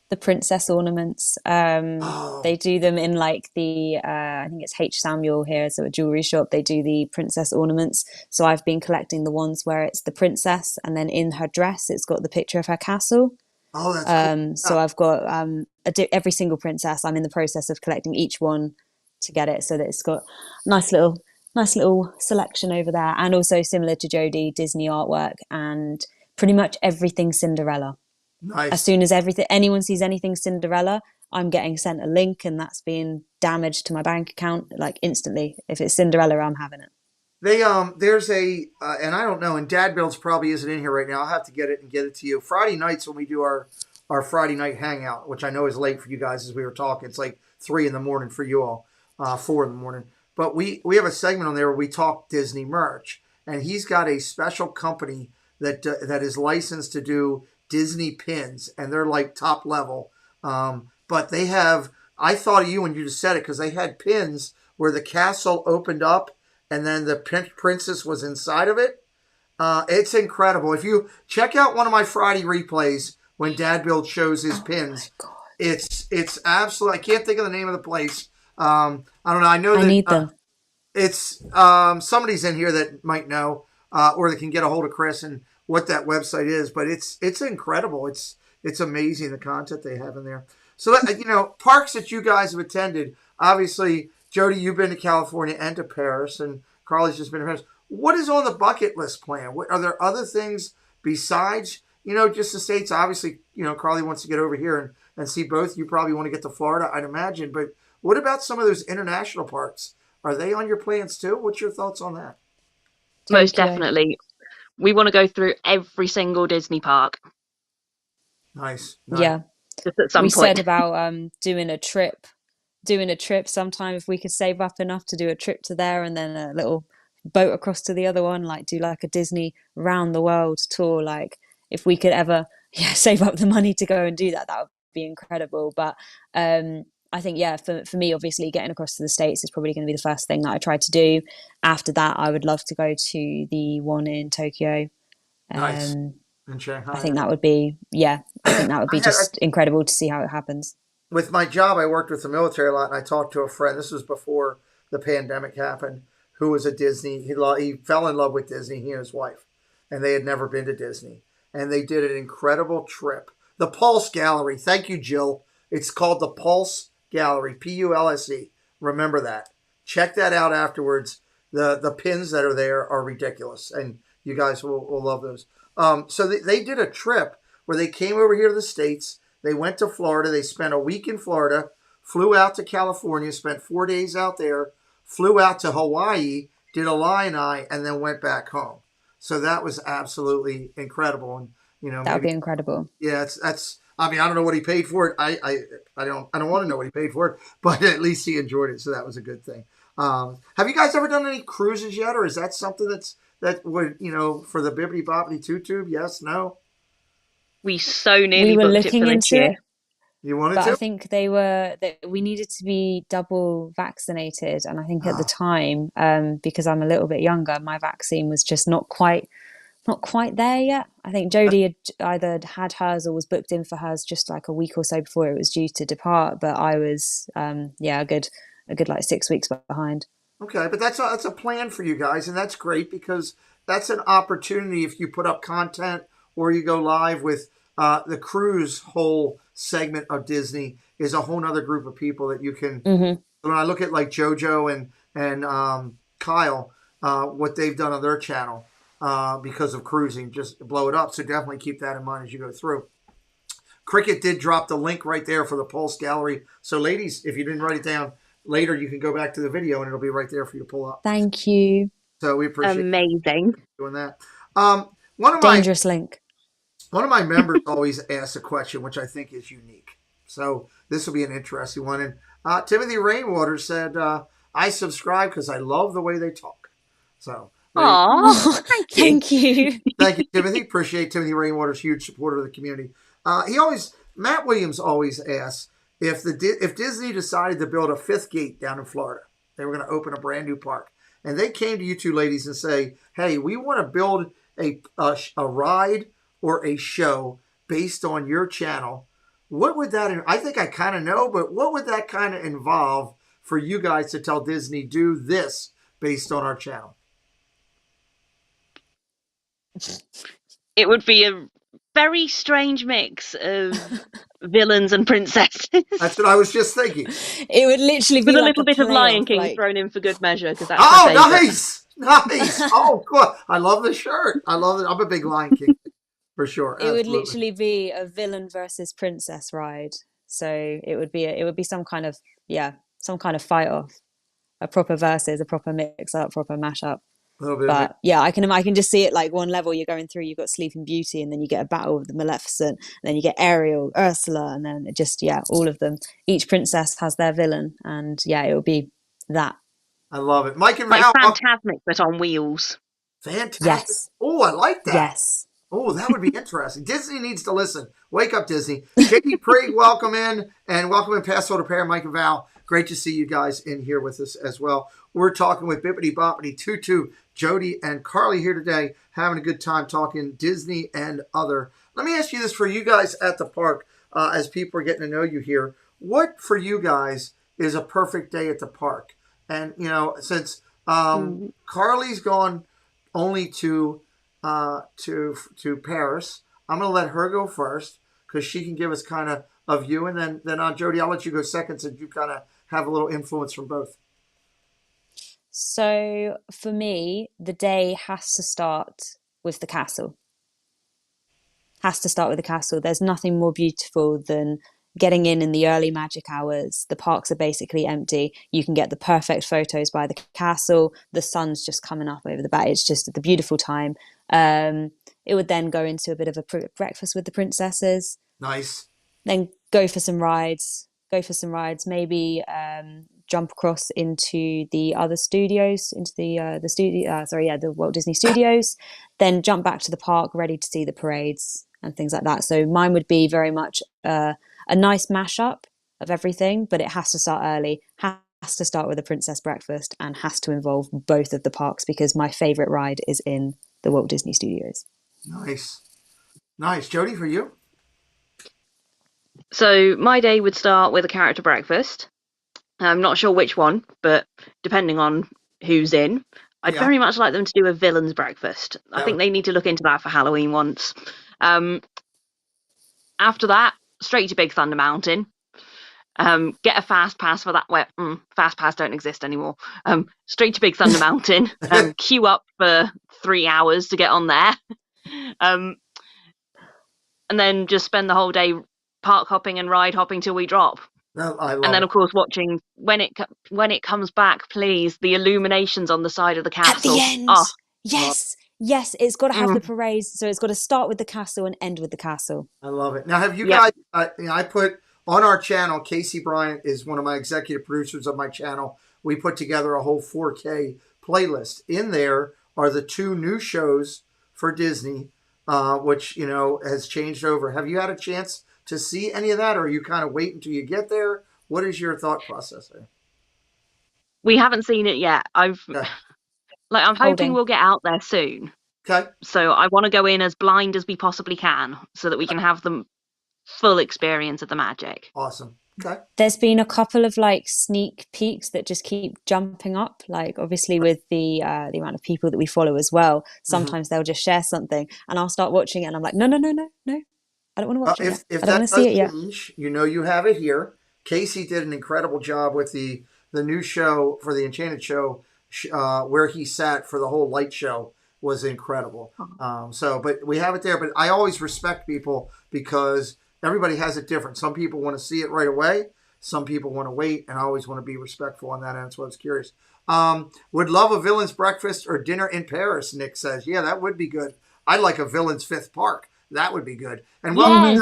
The princess ornaments. They do them in like the, I think it's H. Samuel here, so a jewelry shop. They do the princess ornaments. So I've been collecting the ones where it's the princess and then in her dress, it's got the picture of her castle.
Oh, that's cool.
So I've got every single princess. I'm in the process of collecting each one to get it so that it's got nice little selection over there. And also similar to Jodie, Disney artwork and pretty much everything Cinderella.
Nice.
As soon as anyone sees anything Cinderella, I'm getting sent a link and that's being damaged to my bank account like instantly. If it's Cinderella, I'm having it.
There's a, and I don't know, and Dad Builds probably isn't in here right now. I'll have to get it and get it to you. Friday nights when we do our Friday night hangout, which I know is late for you guys as we were talking. It's like 3 a.m. for you all, 4 a.m. But we have a segment on there where we talk Disney merch. And he's got a special company that is licensed to do Disney pins. And they're like top level. But they have, I thought of you when you just said it, because they had pins where the castle opened up and then the princess was inside of it. It's incredible. If you check out one of my Friday replays when Dad Build shows his pins, It's absolutely. I can't think of the name of the place. I don't know. I know
I
that
need them.
it's somebody's in here that might know, or that can get a hold of Chris and what that website is. But it's incredible. It's amazing the content they have in there. So that, parks that you guys have attended. Obviously, Jody, you've been to California and to Paris, and Carly's just been to Paris. What is on the bucket list plan? Are there other things besides just the States? Obviously, Carly wants to get over here and see both. You probably want to get to Florida, I'd imagine. But what about some of those international parks? Are they on your plans too? What's your thoughts on that?
Most
Tokyo.
definitely. We want to go through every single Disney park.
Nice.
Yeah.
Just at some
We
point.
said about doing a trip sometime, if we could save up enough to do a trip to there and then a little boat across to the other one, like do like a Disney round the world tour. Like if we could ever save up the money to go and do that, that would be incredible. But I think for me, obviously getting across to the States is probably going to be the first thing that I try to do. After that, I would love to go to the one in Tokyo.
Nice. In Shanghai.
I think that would be just incredible to see how it happens.
With my job, I worked with the military a lot, and I talked to a friend. This was before the pandemic happened, who was a Disney. He fell in love with Disney, he and his wife, and they had never been to Disney. And they did an incredible trip. The Pulse Gallery. Thank you, Jill. It's called the Pulse Gallery, Pulse. Remember that. Check that out afterwards. The pins that are there are ridiculous, and you guys will love those. So they did a trip where they came over here to the States. They went to Florida. They spent a week in Florida, flew out to California, spent 4 days out there, flew out to Hawaii, did Illini, and then went back home. So that was absolutely incredible. And
that would be incredible.
Yeah, that's. I mean, I don't know what he paid for it. I don't want to know what he paid for it, but at least he enjoyed it, so that was a good thing. Have you guys ever done any cruises yet, or is that something that would for the Bibbidi Bobbidi Two-Tube? Yes, no.
We so nearly
we were
booked it
looking
for this
into
year.
it.
You wanted
But
to?
I think we needed to be double vaccinated, and I think at the time, because I'm a little bit younger, my vaccine was just not quite there yet. I think Jodie had either had hers or was booked in for hers just like a week or so before it was due to depart. But I was, a good like 6 weeks behind.
Okay, but that's a plan for you guys, and that's great because that's an opportunity if you put up content or you go live with the cruise whole segment of Disney is a whole nother group of people that you can.
Mm-hmm.
When I look at like JoJo and Kyle, what they've done on their channel because of cruising, just blow it up. So definitely keep that in mind as you go through. Cricket did drop the link right there for the Pulse Gallery. So ladies, if you didn't write it down later, you can go back to the video and it'll be right there for you to pull up.
Thank you.
So we appreciate
Amazing.
doing that.
Dangerous link.
One of my members always asks a question, which I think is unique. So this will be an interesting one. And Timothy Rainwater said, I subscribe because I love the way they talk. So,
Aww,
thank you.
Thank you, Timothy. Appreciate Timothy Rainwater's huge supporter of the community. Matt Williams always asks, if Disney decided to build a fifth gate down in Florida, they were going to open a brand new park, and they came to you two ladies and say, hey, we want to build a ride or a show based on your channel, what would that, I think I kind of know, but what would that kind of involve for you guys to tell Disney, do this based on our channel?
It would be a very strange mix of villains and princesses.
That's what I was just thinking.
It would literally be
with
like
a little bit of Lion King
like...
thrown in for good measure, because that's my favorite.
Nice. Oh, cool. I love the shirt. I love it. I'm a big Lion King for sure.
It would literally be a villain versus princess ride. So it would be some kind of fight off, a proper versus, a proper mix up, proper mash up. But yeah, I can just see it like one level you're going through. You've got Sleeping Beauty, and then you get a battle with the Maleficent, and then you get Ariel, Ursula, and then it just all of them. Each princess has their villain, and it would be that.
I love it, Mike and
like
Val.
Fantasmic, but on wheels.
Fantastic.
Yes.
Oh, I like that.
Yes.
Oh, that would be interesting. Disney needs to listen. Wake up, Disney. Katie Prig, welcome in Pass Holder Pair, Mike and Val. Great to see you guys in here with us as well. We're talking with Bibbidi Bobbidi Two-Tube, Jody and Carly here today, having a good time talking Disney and other. Let me ask you this for you guys at the park. as people are getting to know you here, what for you guys is a perfect day at the park? And, you know, since Carly's gone only to Paris, I'm going to let her go first because she can give us kind of a view. And then Jody, I'll let you go second since you kind of have a little influence from both.
So for me, the day has to start with the castle. Has to start with the castle. There's nothing more beautiful than getting in the early magic hours. The parks are basically empty. You can get the perfect photos by the castle. The sun's just coming up over the back. It's just the beautiful time. It would then go into a bit of a breakfast with the princesses.
Nice.
Then go for some rides. Maybe jump across into the other studios, into the Walt Disney Studios. Then jump back to the park, ready to see the parades and things like that. So mine would be very much a nice mashup of everything, but it has to start early, has to start with a princess breakfast, and has to involve both of the parks because my favorite ride is in the Walt Disney Studios.
Nice. Jody, for you?
So my day would start with a character breakfast. I'm not sure which one, but depending on who's in, I'd very much like them to do a villain's breakfast. I think they need to look into that for Halloween once. After that, straight to Big Thunder Mountain. Get a fast pass for that. Well, fast pass don't exist anymore. Straight to Big Thunder Mountain. Queue up for 3 hours to get on there. And then just spend the whole day park hopping and ride hopping till we drop. And then, of course, watching when it comes back, please, the illuminations on the side of the castle.
At the end.
Oh.
Yes, it's got to have the parades, so it's got to start with the castle and end with the castle.
I love it. Now, have you guys, I put on our channel, Casey Bryant is one of my executive producers of my channel. We put together a whole 4K playlist. In there are the 2 new shows for Disney, which, you know, has changed over. Have you had a chance to see any of that, or are you kind of wait until you get there? What is your thought process there?
We haven't seen it yet. I'm hoping we'll get out there soon.
Okay.
So I want to go in as blind as we possibly can so that we can have the full experience of the magic.
Awesome. Okay.
There's been a couple of like sneak peeks that just keep jumping up. Like obviously with the amount of people that we follow as well, sometimes they'll just share something and I'll start watching it and I'm like, no. I don't want to watch it.
If
I don't want to see it yet.
You know you have it here. Casey did an incredible job with the new show for the Enchanted show, where he sat for the whole light show was incredible. But we have it there. But I always respect people because everybody has it different. Some people want to see it right away. Some people want to wait, and I always want to be respectful on that end. So I was curious. Would love a villain's breakfast or dinner in Paris, Nick says. Yeah, that would be good. I'd like a villain's fifth park. That would be good. And welcome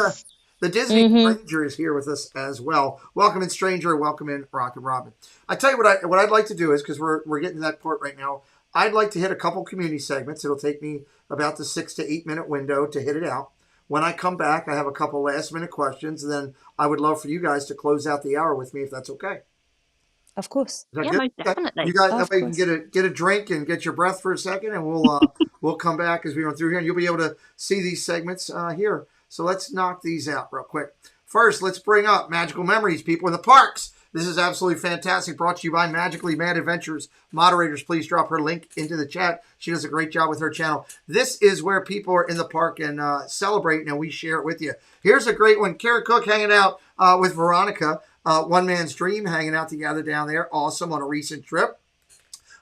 the Disney Stranger is here with us as well. Welcome in, Stranger. Welcome in, Rock and Robin. I tell you what I'd like to do is, because we're getting to that part right now, I'd like to hit a couple community segments. It'll take me about the 6 to 8 minute window to hit it out. When I come back, I have a couple last minute questions, and then I would love for you guys to close out the hour with me if that's okay.
Of course.
Yeah, most definitely.
You guys, that way you can get a drink and get your breath for a second, and we'll come back as we run through here, and you'll be able to see these segments here. So let's knock these out real quick. First, let's bring up Magical Memories, people in the parks. This is absolutely fantastic. Brought to you by Magically Mad Adventures. Moderators, please drop her link into the chat. She does a great job with her channel. This is where people are in the park and celebrate, and we share it with you. Here's a great one. Kara Cook hanging out with Veronica. One Man's Dream hanging out together down there. Awesome on a recent trip.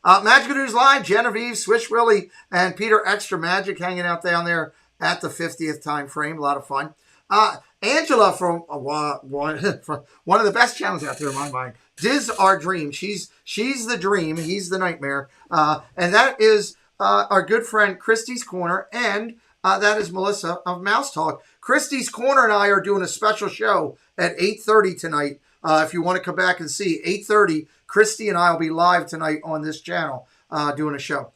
Magical News Live, Genevieve, Swish Willie, and Peter Extra Magic hanging out down there at the 50th time frame. A lot of fun. Angela from one of the best channels out there in my mind. Diz Our Dream. She's the dream. He's the nightmare. And that is our good friend Christy's Corner. And that is Melissa of Mouse Talk. Christy's Corner and I are doing a special show at 8:30 tonight. If you want to come back and see, 8:30, Christy and I will be live tonight on this channel doing a show.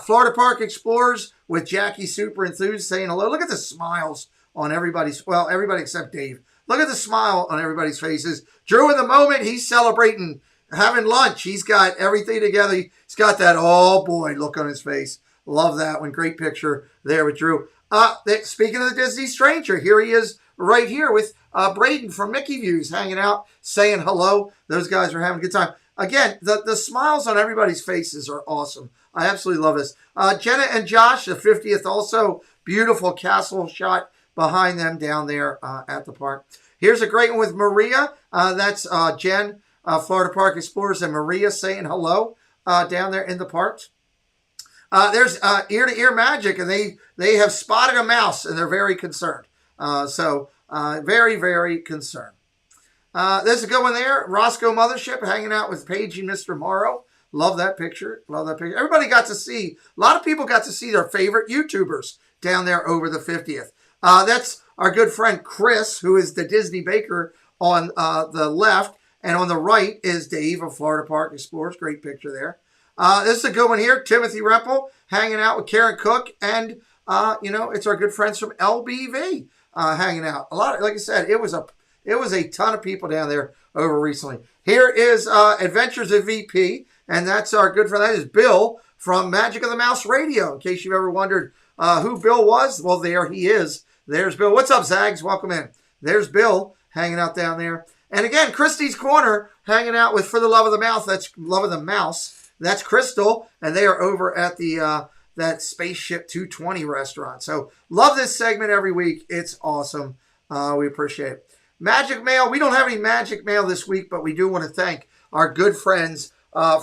Florida Park Explorers with Jackie Super Enthused saying hello. Look at the smiles on everybody's, well, everybody except Dave. Look at the smile on everybody's faces. Drew, in the moment, he's celebrating, having lunch. He's got everything together. He's got that, oh boy, look on his face. Love that one. Great picture there with Drew. Speaking of the Disney Stranger, here he is right here with Braden from Mickey Views hanging out, saying hello. Those guys are having a good time. Again, the smiles on everybody's faces are awesome. I absolutely love this. Jenna and Josh, the 50th, also beautiful castle shot behind them down there at the park. Here's a great one with Maria. That's Jen, Florida Park Explorers, and Maria saying hello down there in the parks. There's Ear to Ear Magic, and they have spotted a mouse, and they're very concerned. Very, very concerned. There's a good one there. Roscoe Mothership hanging out with Paige and Mr. Morrow. Love that picture. Love that picture. Everybody got to see, a lot of people got to see their favorite YouTubers down there over the 50th. That's our good friend Chris, who is the Disney Baker on the left. And on the right is Dave of Florida Park Explorers. Great picture there. This is a good one here. Timothy Rempel hanging out with Karen Cook. And, it's our good friends from LBV hanging out. A lot, like I said, it was a ton of people down there over recently. Here is Adventures of VP. And that's our good friend. That is Bill from Magic of the Mouse Radio. In case you've ever wondered who Bill was, well, there he is. There's Bill. What's up, Zags? Welcome in. There's Bill hanging out down there. And again, Christie's Corner hanging out with For the Love of the Mouth. That's Love of the Mouse. That's Crystal. And they are over at the that Spaceship 220 restaurant. So love this segment every week. It's awesome. We appreciate it. Magic Mail. We don't have any Magic Mail this week, but we do want to thank our good friends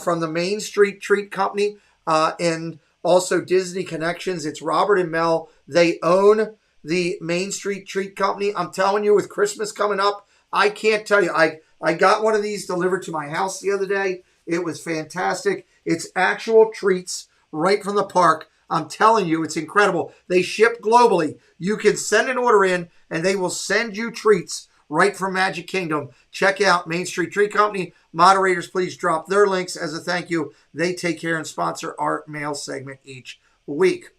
from the Main Street Treat Company and also Disney Connections. It's Robert and Mel. They own the Main Street Treat Company. I'm telling you, with Christmas coming up, I can't tell you. I got one of these delivered to my house the other day. It was fantastic. It's actual treats right from the park. I'm telling you, it's incredible. They ship globally. You can send an order in, and they will send you treats right from Magic Kingdom. Check out Main Street Treat Company. Moderators, please drop their links as a thank you. They take care and sponsor our mail segment each week.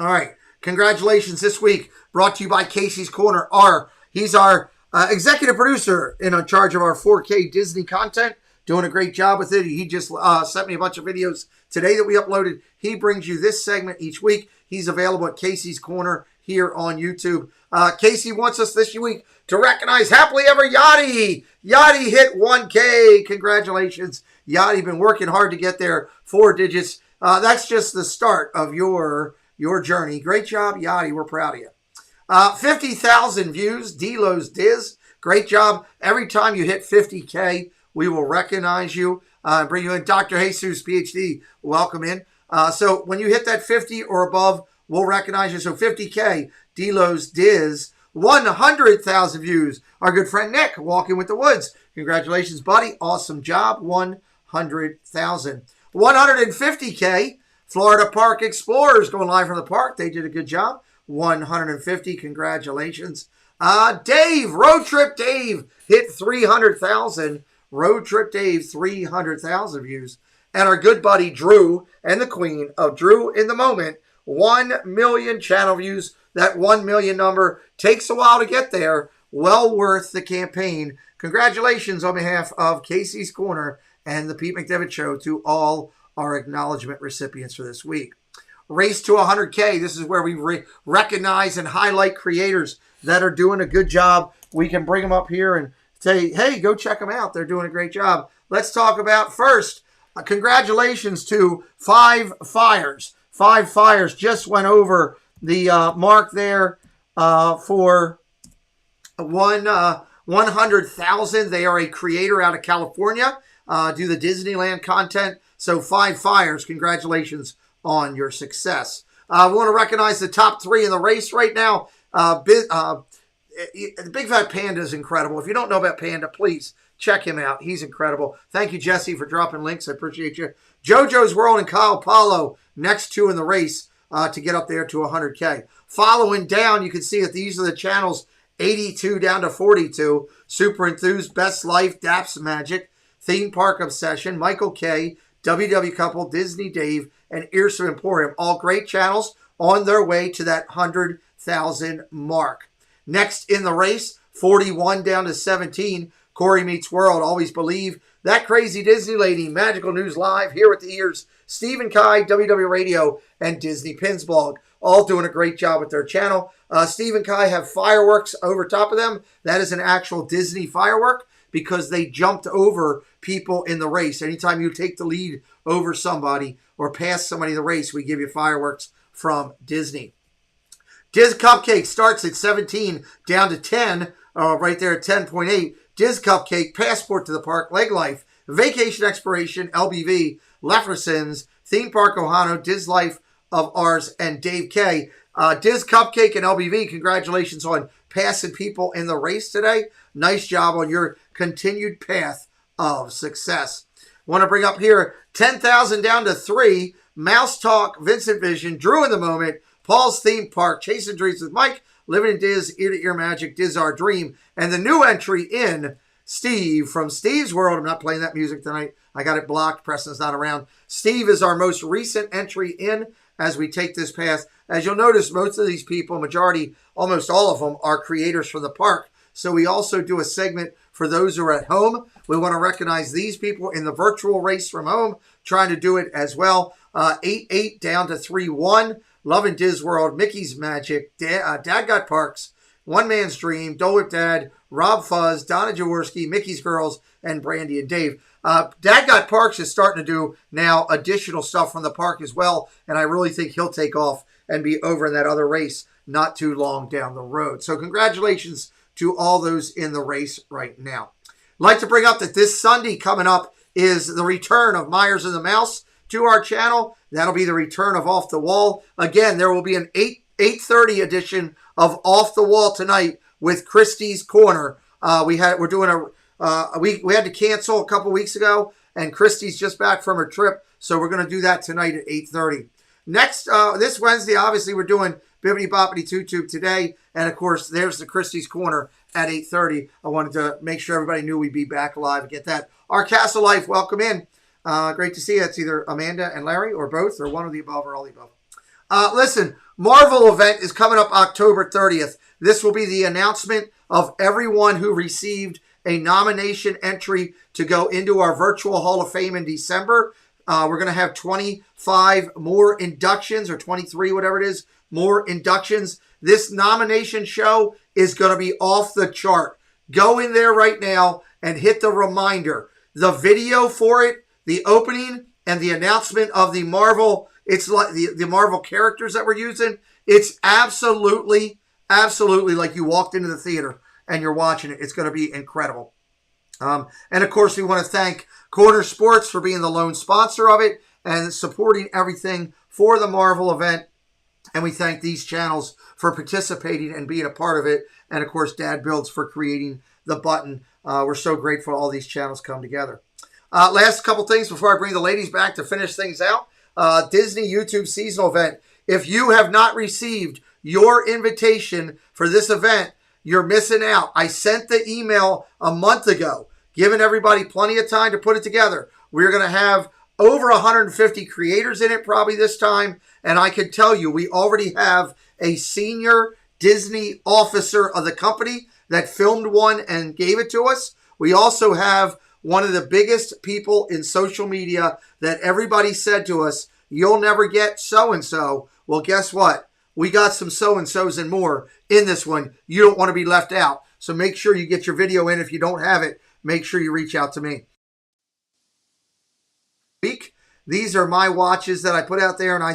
All right. Congratulations this week. Brought to you by Casey's Corner. He's our executive producer and in charge of our 4K Disney content. Doing a great job with it. He just sent me a bunch of videos today that we uploaded. He brings you this segment each week. He's available at Casey's Corner here on YouTube. Casey wants us this week to recognize Happily Ever Yachty. Yachty hit 1K. Congratulations. Yachty been working hard to get there. 4 digits. That's just the start of your journey. Great job, Yachty. We're proud of you. 50,000 views. D-Lo's Diz. Great job. Every time you hit 50K, we will recognize you. Bring you in. Dr. Jesus, PhD. Welcome in. So when you hit that 50 or above, we'll recognize you. So 50K, D-Lo's Diz. 100,000 views. Our good friend Nick, Walking with the Woods. Congratulations, buddy. Awesome job. 100,000. 150K, Florida Park Explorers going live from the park. They did a good job. 150. Congratulations. Dave, Road Trip Dave, hit 300,000. Road Trip Dave, 300,000 views. And our good buddy Drew and the queen of Drew in the Moment, 1 million channel views. That 1 million number takes a while to get there. Well worth the campaign. Congratulations on behalf of Casey's Corner and the Pete McDevitt Show to all our acknowledgement recipients for this week. Race to 100K. This is where we recognize and highlight creators that are doing a good job. We can bring them up here and say, hey, go check them out. They're doing a great job. Let's talk about first, congratulations to 5 Fires. 5 Fires just went over the mark there for 100,000. They are a creator out of California, do the Disneyland content. So 5 Fires, congratulations on your success. We want to recognize the top 3 in the race right now. The Big Fat Panda is incredible. If you don't know about Panda, please check him out. He's incredible. Thank you, Jesse, for dropping links. I appreciate you. JoJo's World and Kyle Paulo, next 2 in the race to get up there to 100K. Following down, you can see that these are the channels 82 down to 42. Super Enthused, Best Life, Daps Magic, Theme Park Obsession, Michael K, WW Couple, Disney Dave, and Earsom Emporium. All great channels on their way to that 100,000 mark. Next in the race, 41 down to 17, Corey Meets World, Always Believe, That Crazy Disney Lady, Magical News Live, Here with the Ears, Stephen Kai, WW Radio, and Disney Pins Blog. All doing a great job with their channel. Steve and Kai have fireworks over top of them. That is an actual Disney firework because they jumped over people in the race. Anytime you take the lead over somebody or pass somebody in the race, we give you fireworks from Disney. Diz Cupcake starts at 17 down to 10, right there at 10.8. Diz Cupcake, Passport to the Park, Leg Life, Vacation Exploration, LBV, Leffersons, Theme Park Ohio, Diz Life of Ours, and Dave K. Diz Cupcake and LBV, congratulations on passing people in the race today. Nice job on your continued path of success. Want to bring up here 10,000 down to 3. Mouse Talk, Vincent Vision, Drew in the Moment, Paul's Theme Park, Chasing Dreams with Mike, Living in Diz, Ear to Ear Magic, Diz Our Dream, and the new entry in Steve from Steve's World. I'm not playing that music tonight. I got it blocked. Preston's not around. Steve is our most recent entry in as we take this path. As you'll notice, most of these people, majority, almost all of them, are creators from the park. So we also do a segment for those who are at home. We want to recognize these people in the virtual race from home, trying to do it as well. 8-8 down to 3-1. Loving Diz World, Mickey's Magic, Dad Got Parks, One Man's Dream, Dole Whip Dad, Rob Fuzz, Donna Jaworski, Mickey's Girls, and Brandy and Dave. Dad Got Parks is starting to do now additional stuff from the park as well, and I really think he'll take off and be over in that other race not too long down the road. So congratulations to all those in the race right now. I'd like to bring up that this Sunday coming up is the return of Myers and the Mouse to our channel. That'll be the return of Off the Wall. Again, there will be an 8:30 edition of Off the Wall tonight with Christie's Corner. We had to cancel a couple weeks ago, and Christie's just back from her trip, so we're going to do that tonight at 8:30. Next, this Wednesday, obviously, we're doing Bibbidi Bobbidi Two-Tube today, and of course, there's the Christie's Corner at 8:30. I wanted to make sure everybody knew we'd be back live and get that. Our Castle Life, welcome in. Great to see you. It's either Amanda and Larry or both or one of the above or all the above. Listen, Marvel event is coming up October 30th. This will be the announcement of everyone who received a nomination entry to go into our virtual Hall of Fame in December. We're going to have 25 more inductions, or 23, whatever it is, more inductions. This nomination show is going to be off the chart. Go in there right now and hit the reminder. The video for it, the opening, and the announcement of the Marvel, it's like the Marvel characters that we're using. It's absolutely like you walked into the theater and you're watching it. It's going to be incredible. And of course, we want to thank Corner Sports for being the lone sponsor of it and supporting everything for the Marvel event. And we thank these channels for participating and being a part of it. And of course, Dad Builds for creating the button. We're so grateful all these channels come together. Last couple things before I bring the ladies back to finish things out. Disney YouTube seasonal event. If you have not received your invitation for this event, you're missing out. I sent the email a month ago, giving everybody plenty of time to put it together. We're going to have over 150 creators in it probably this time. And I can tell you, we already have a senior Disney officer of the company that filmed one and gave it to us. We also have one of the biggest people in social media that everybody said to us, you'll never get so-and-so. Well, guess what? We got some so-and-sos and more in this one. You don't want to be left out. So make sure you get your video in. If you don't have it, make sure you reach out to me. These are my watches that I put out there, and I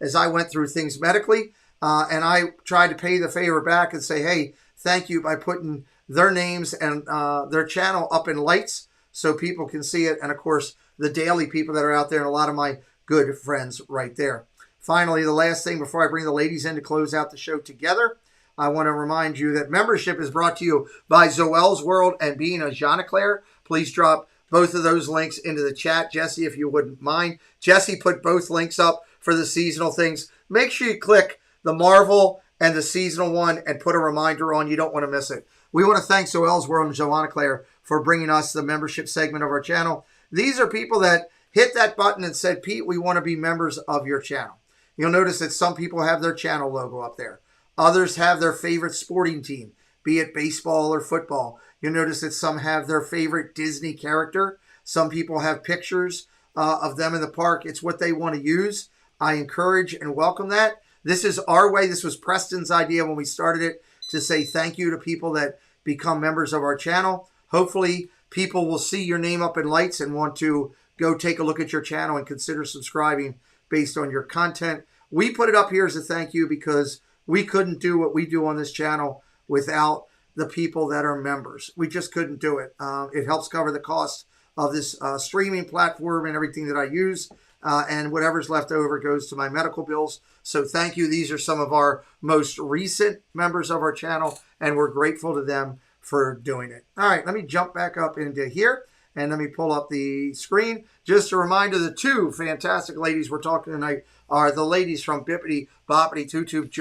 as I went through things medically, and I tried to pay the favor back and say, hey, thank you, by putting their names and their channel up in lights so people can see it. And of course, the daily people that are out there, and a lot of my good friends right there. Finally, the last thing before I bring the ladies in to close out the show together, I want to remind you that membership is brought to you by Zoel's World and Being a Jean-Eclair. Please drop both of those links into the chat, Jesse, if you wouldn't mind. Jesse put both links up for the seasonal things. Make sure you click the Marvel and the seasonal one and put a reminder on. You don't want to miss it. We want to thank Zoel's World and Jean-Eclair for bringing us the membership segment of our channel. These are people that hit that button and said, Pete, we want to be members of your channel. You'll notice that some people have their channel logo up there. Others have their favorite sporting team, be it baseball or football. You'll notice that some have their favorite Disney character. Some people have pictures of them in the park. It's what they want to use. I encourage and welcome that. This is our way. This was Preston's idea when we started it, to say thank you to people that become members of our channel. Hopefully people will see your name up in lights and want to go take a look at your channel and consider subscribing based on your content. We put it up here as a thank you because we couldn't do what we do on this channel without the people that are members. We just couldn't do it. It helps cover the cost of this streaming platform and everything that I use. And whatever's left over goes to my medical bills. So thank you. These are some of our most recent members of our channel, and we're grateful to them for doing it. All right, let me jump back up into here, and let me pull up the screen. Just a reminder, the two fantastic ladies we're talking tonight are the ladies from Bibbidi Bobbidi Two-Tube,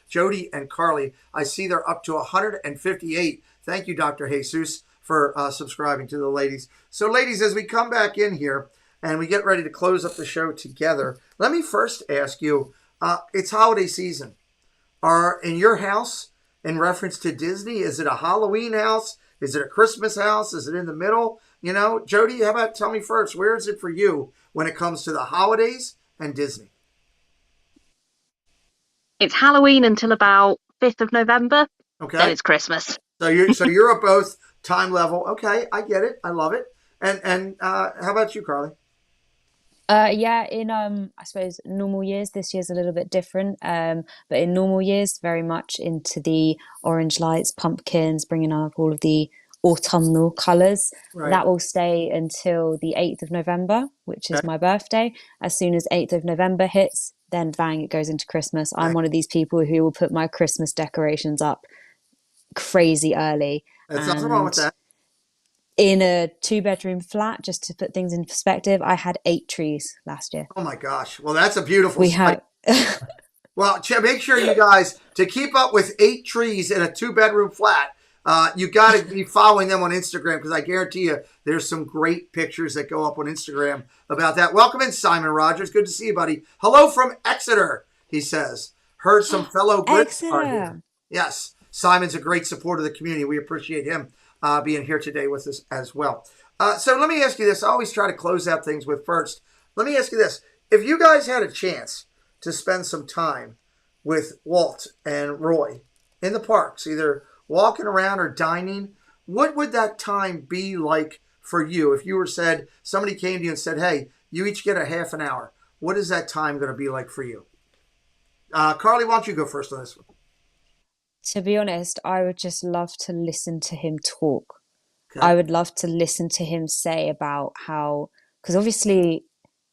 Jody and Carly. I see they're up to 158. Thank you, Dr. Jesus, for subscribing to the ladies. So ladies, as we come back in here, and we get ready to close up the show together, let me first ask you, it's holiday season. Are in your house, in reference to Disney, is it a Halloween house? Is it a Christmas house? Is it in the middle? You know, Jody, how about tell me first, where is it for you when it comes to the holidays and Disney?
It's Halloween until about 5th of November.
Okay.
Then it's Christmas.
So you're at both time level. Okay, I get it. I love it. And how about you, Carly?
Yeah, in I suppose normal years, this year's a little bit different. But in normal years, very much into the orange lights, pumpkins, bringing up all of the autumnal colours.
Right.
That will stay until the 8th of November, which is my birthday. As soon as 8th of November hits, then bang, it goes into Christmas. I'm one of these people who will put my Christmas decorations up crazy early.
There's nothing wrong with that.
In a 2-bedroom flat, just to put things in perspective, I had 8 trees last year.
Oh my gosh. Well, that's a beautiful
We
sight.
have
Well, make sure you guys, to keep up with 8 trees in a 2-bedroom flat, you got to be following them on Instagram, because I guarantee you there's some great pictures that go up on Instagram about that. Welcome in, Simon Rogers. Good to see you, buddy. Hello from Exeter, he says. Heard some fellow Brits are here. Yes, Simon's a great supporter of the community. We appreciate him being here today with us as well. So let me ask you this. I always try to close out things with first. Let me ask you this. If you guys had a chance to spend some time with Walt and Roy in the parks, either walking around or dining, what would that time be like for you? If you were said, somebody came to you and said, hey, you each get a half an hour, what is that time going to be like for you? Carly, why don't you go first on this one?
To be honest, I would just love to listen to him talk.
Okay.
I would love to listen to him say about how, because obviously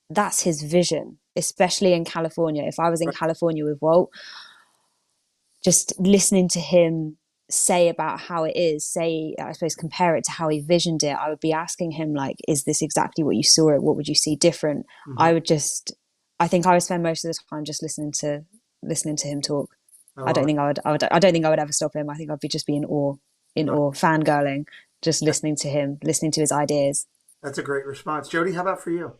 that's his vision, especially in California. If I was in California with Walt, just listening to him say about how it is, say, I suppose, compare it to how he visioned it, I would be asking him, like, is this exactly what you saw it? What would you see different?
Mm-hmm.
I think I would spend most of the time just listening to him talk.
Oh,
I don't think I would ever stop him. I think I'd just be in awe, fangirling, just listening to him, listening to his ideas.
That's a great response. Jody, how about for you?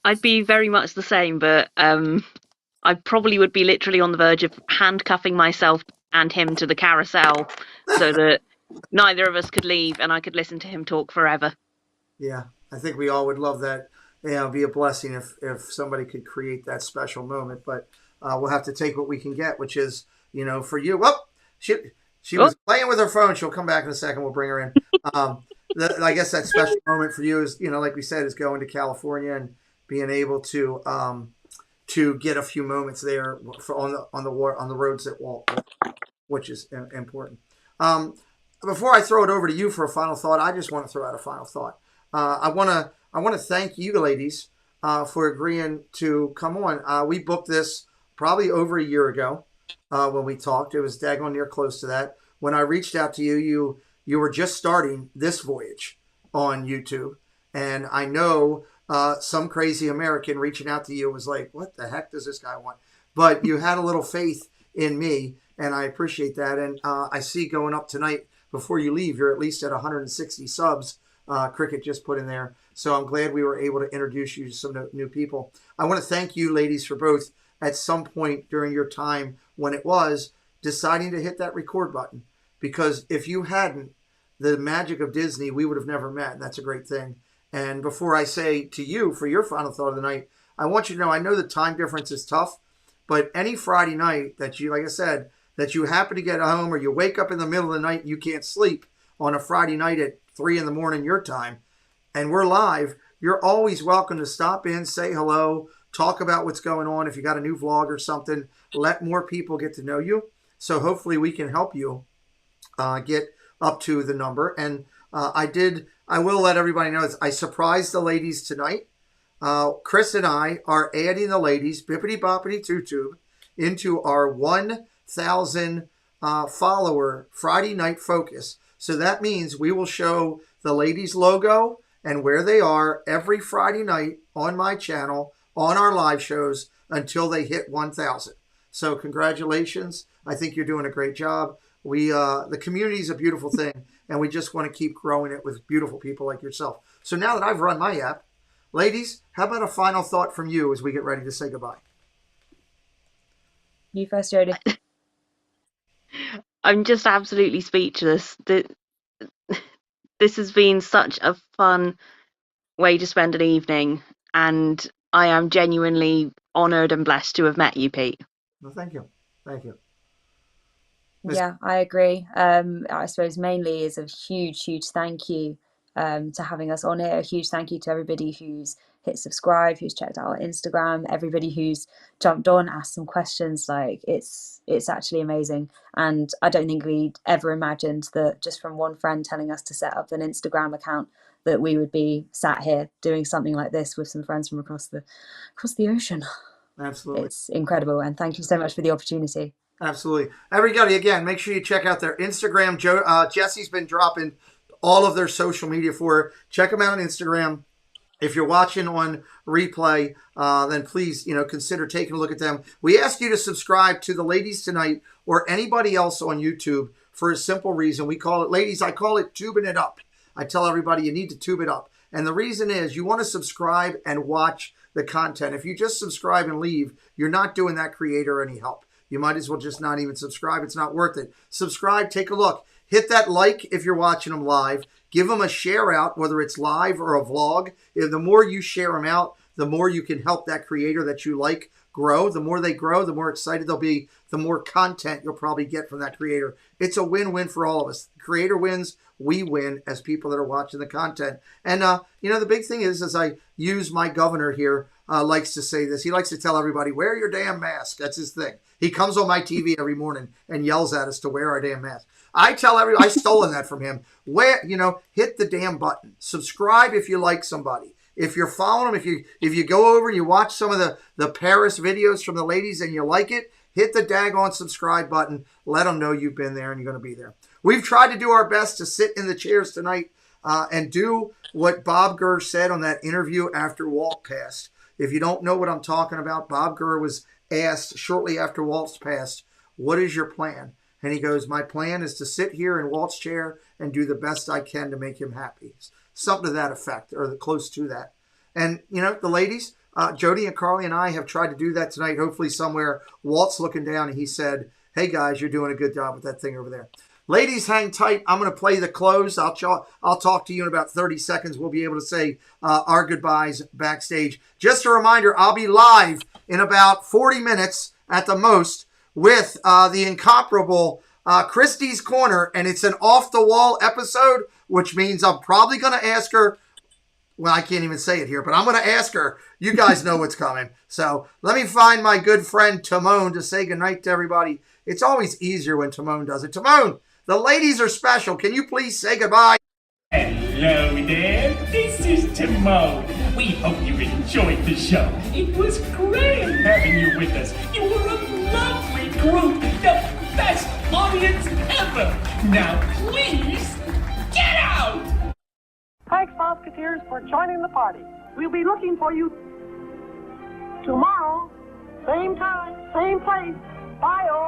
I'd be very much the same, but I probably would be literally on the verge of handcuffing myself and him to the carousel so that neither of us could leave and I could listen to him talk forever.
Yeah, I think we all would love that. You know, it'd be a blessing if somebody could create that special moment. But we'll have to take what we can get, which is, you know, for you. Well, she was playing with her phone. She'll come back in a second. We'll bring her in. I guess that special moment for you is, you know, like we said, is going to California and being able to get a few moments there on the roads at Walt, which is important. Before I throw it over to you for a final thought, I just want to throw out a final thought. I want to thank you ladies for agreeing to come on. We booked this probably over a year ago when we talked. It was daggone near close to that. When I reached out to you, you were just starting this voyage on YouTube, and I know some crazy American reaching out to you was like, what the heck does this guy want? But you had a little faith in me, and I appreciate that. And I see going up tonight, before you leave, you're at least at 160 subs. Cricket just put in there. So I'm glad we were able to introduce you to some new people. I want to thank you ladies for both at some point during your time when it was deciding to hit that record button. Because if you hadn't, the magic of Disney, we would have never met. And that's a great thing. And before I say to you for your final thought of the night, I want you to know, I know the time difference is tough, but any Friday night that you, like I said, that you happen to get home or you wake up in the middle of the night and you can't sleep on a Friday night at 3 in the morning your time, and we're live, you're always welcome to stop in, say hello, talk about what's going on. If you got a new vlog or something, let more people get to know you. So hopefully we can help you get up to the number. And I will let everybody know, I surprised the ladies tonight. Chris and I are adding the ladies, Bibbidi Bobbidi Two-Tube, into our 1,000 follower Friday night focus. So that means we will show the ladies' logo and where they are every Friday night on my channel, on our live shows, until they hit 1,000. So congratulations. I think you're doing a great job. The community is a beautiful thing, and we just want to keep growing it with beautiful people like yourself. So now that I've run my app, ladies, how about a final thought from you as we get ready to say goodbye?
You first, Jody.
I'm just absolutely speechless. This has been such a fun way to spend an evening, and I am genuinely honoured and blessed to have met you, Pete.
Well, thank you. Thank you.
Yeah, I agree. I suppose mainly is a huge, huge thank you to having us on here. A huge thank you to everybody who's hit subscribe, who's checked out our Instagram, everybody who's jumped on, asked some questions. Like it's actually amazing. And I don't think we'd ever imagined that just from one friend telling us to set up an Instagram account that we would be sat here doing something like this with some friends from across the ocean.
Absolutely.
It's incredible. And thank you so much for the opportunity.
Absolutely. Everybody, again, make sure you check out their Instagram. Jesse's been dropping all of their social media for her. Check them out on Instagram. If you're watching on replay, then please, consider taking a look at them. We ask you to subscribe to the ladies tonight or anybody else on YouTube for a simple reason. We call it, ladies, I call it tubing it up. I tell everybody you need to tube it up. And the reason is you want to subscribe and watch the content. If you just subscribe and leave, you're not doing that creator any help. You might as well just not even subscribe. It's not worth it. Subscribe, take a look. Hit that like if you're watching them live. Give them a share out, whether it's live or a vlog. The more you share them out, the more you can help that creator that you like grow. The more they grow, the more excited they'll be, the more content you'll probably get from that creator. It's a win-win for all of us. The creator wins, we win as people that are watching the content. And, the big thing is, as I use my governor here, likes to say this. He likes to tell everybody, wear your damn mask. That's his thing. He comes on my TV every morning and yells at us to wear our damn mask. I tell everybody, I've stolen that from him. Hit the damn button. Subscribe if you like somebody. If you're following them, if you go over and you watch some of the Paris videos from the ladies and you like it, hit the daggone subscribe button. Let them know you've been there and you're going to be there. We've tried to do our best to sit in the chairs tonight and do what Bob Gurr said on that interview after Walt passed. If you don't know what I'm talking about, Bob Gurr was asked shortly after Walt's passed, what is your plan? And he goes, my plan is to sit here in Walt's chair and do the best I can to make him happy. Something to that effect, or close to that. And, the ladies, Jody and Carly and I have tried to do that tonight. Hopefully somewhere Walt's looking down and he said, hey, guys, you're doing a good job with that thing over there. Ladies, hang tight. I'm going to play the close. I'll talk to you in about 30 seconds. We'll be able to say our goodbyes backstage. Just a reminder, I'll be live in about 40 minutes at the most with the incomparable Christie's Corner, and it's an off-the-wall episode, which means I'm probably going to ask her, well, I can't even say it here, but I'm going to ask her. You guys know what's coming. So let me find my good friend Timon to say goodnight to everybody. It's always easier when Timon does it. Timon, the ladies are special. Can you please say goodbye?
Hello there, this is Timon. We hope you enjoyed the show. It was great having you with us. You were a lovely group, the best audience ever. Now please, get out!
Thanks, Musketeers, for joining the party. We'll be looking for you tomorrow, same time, same place. Bye, all.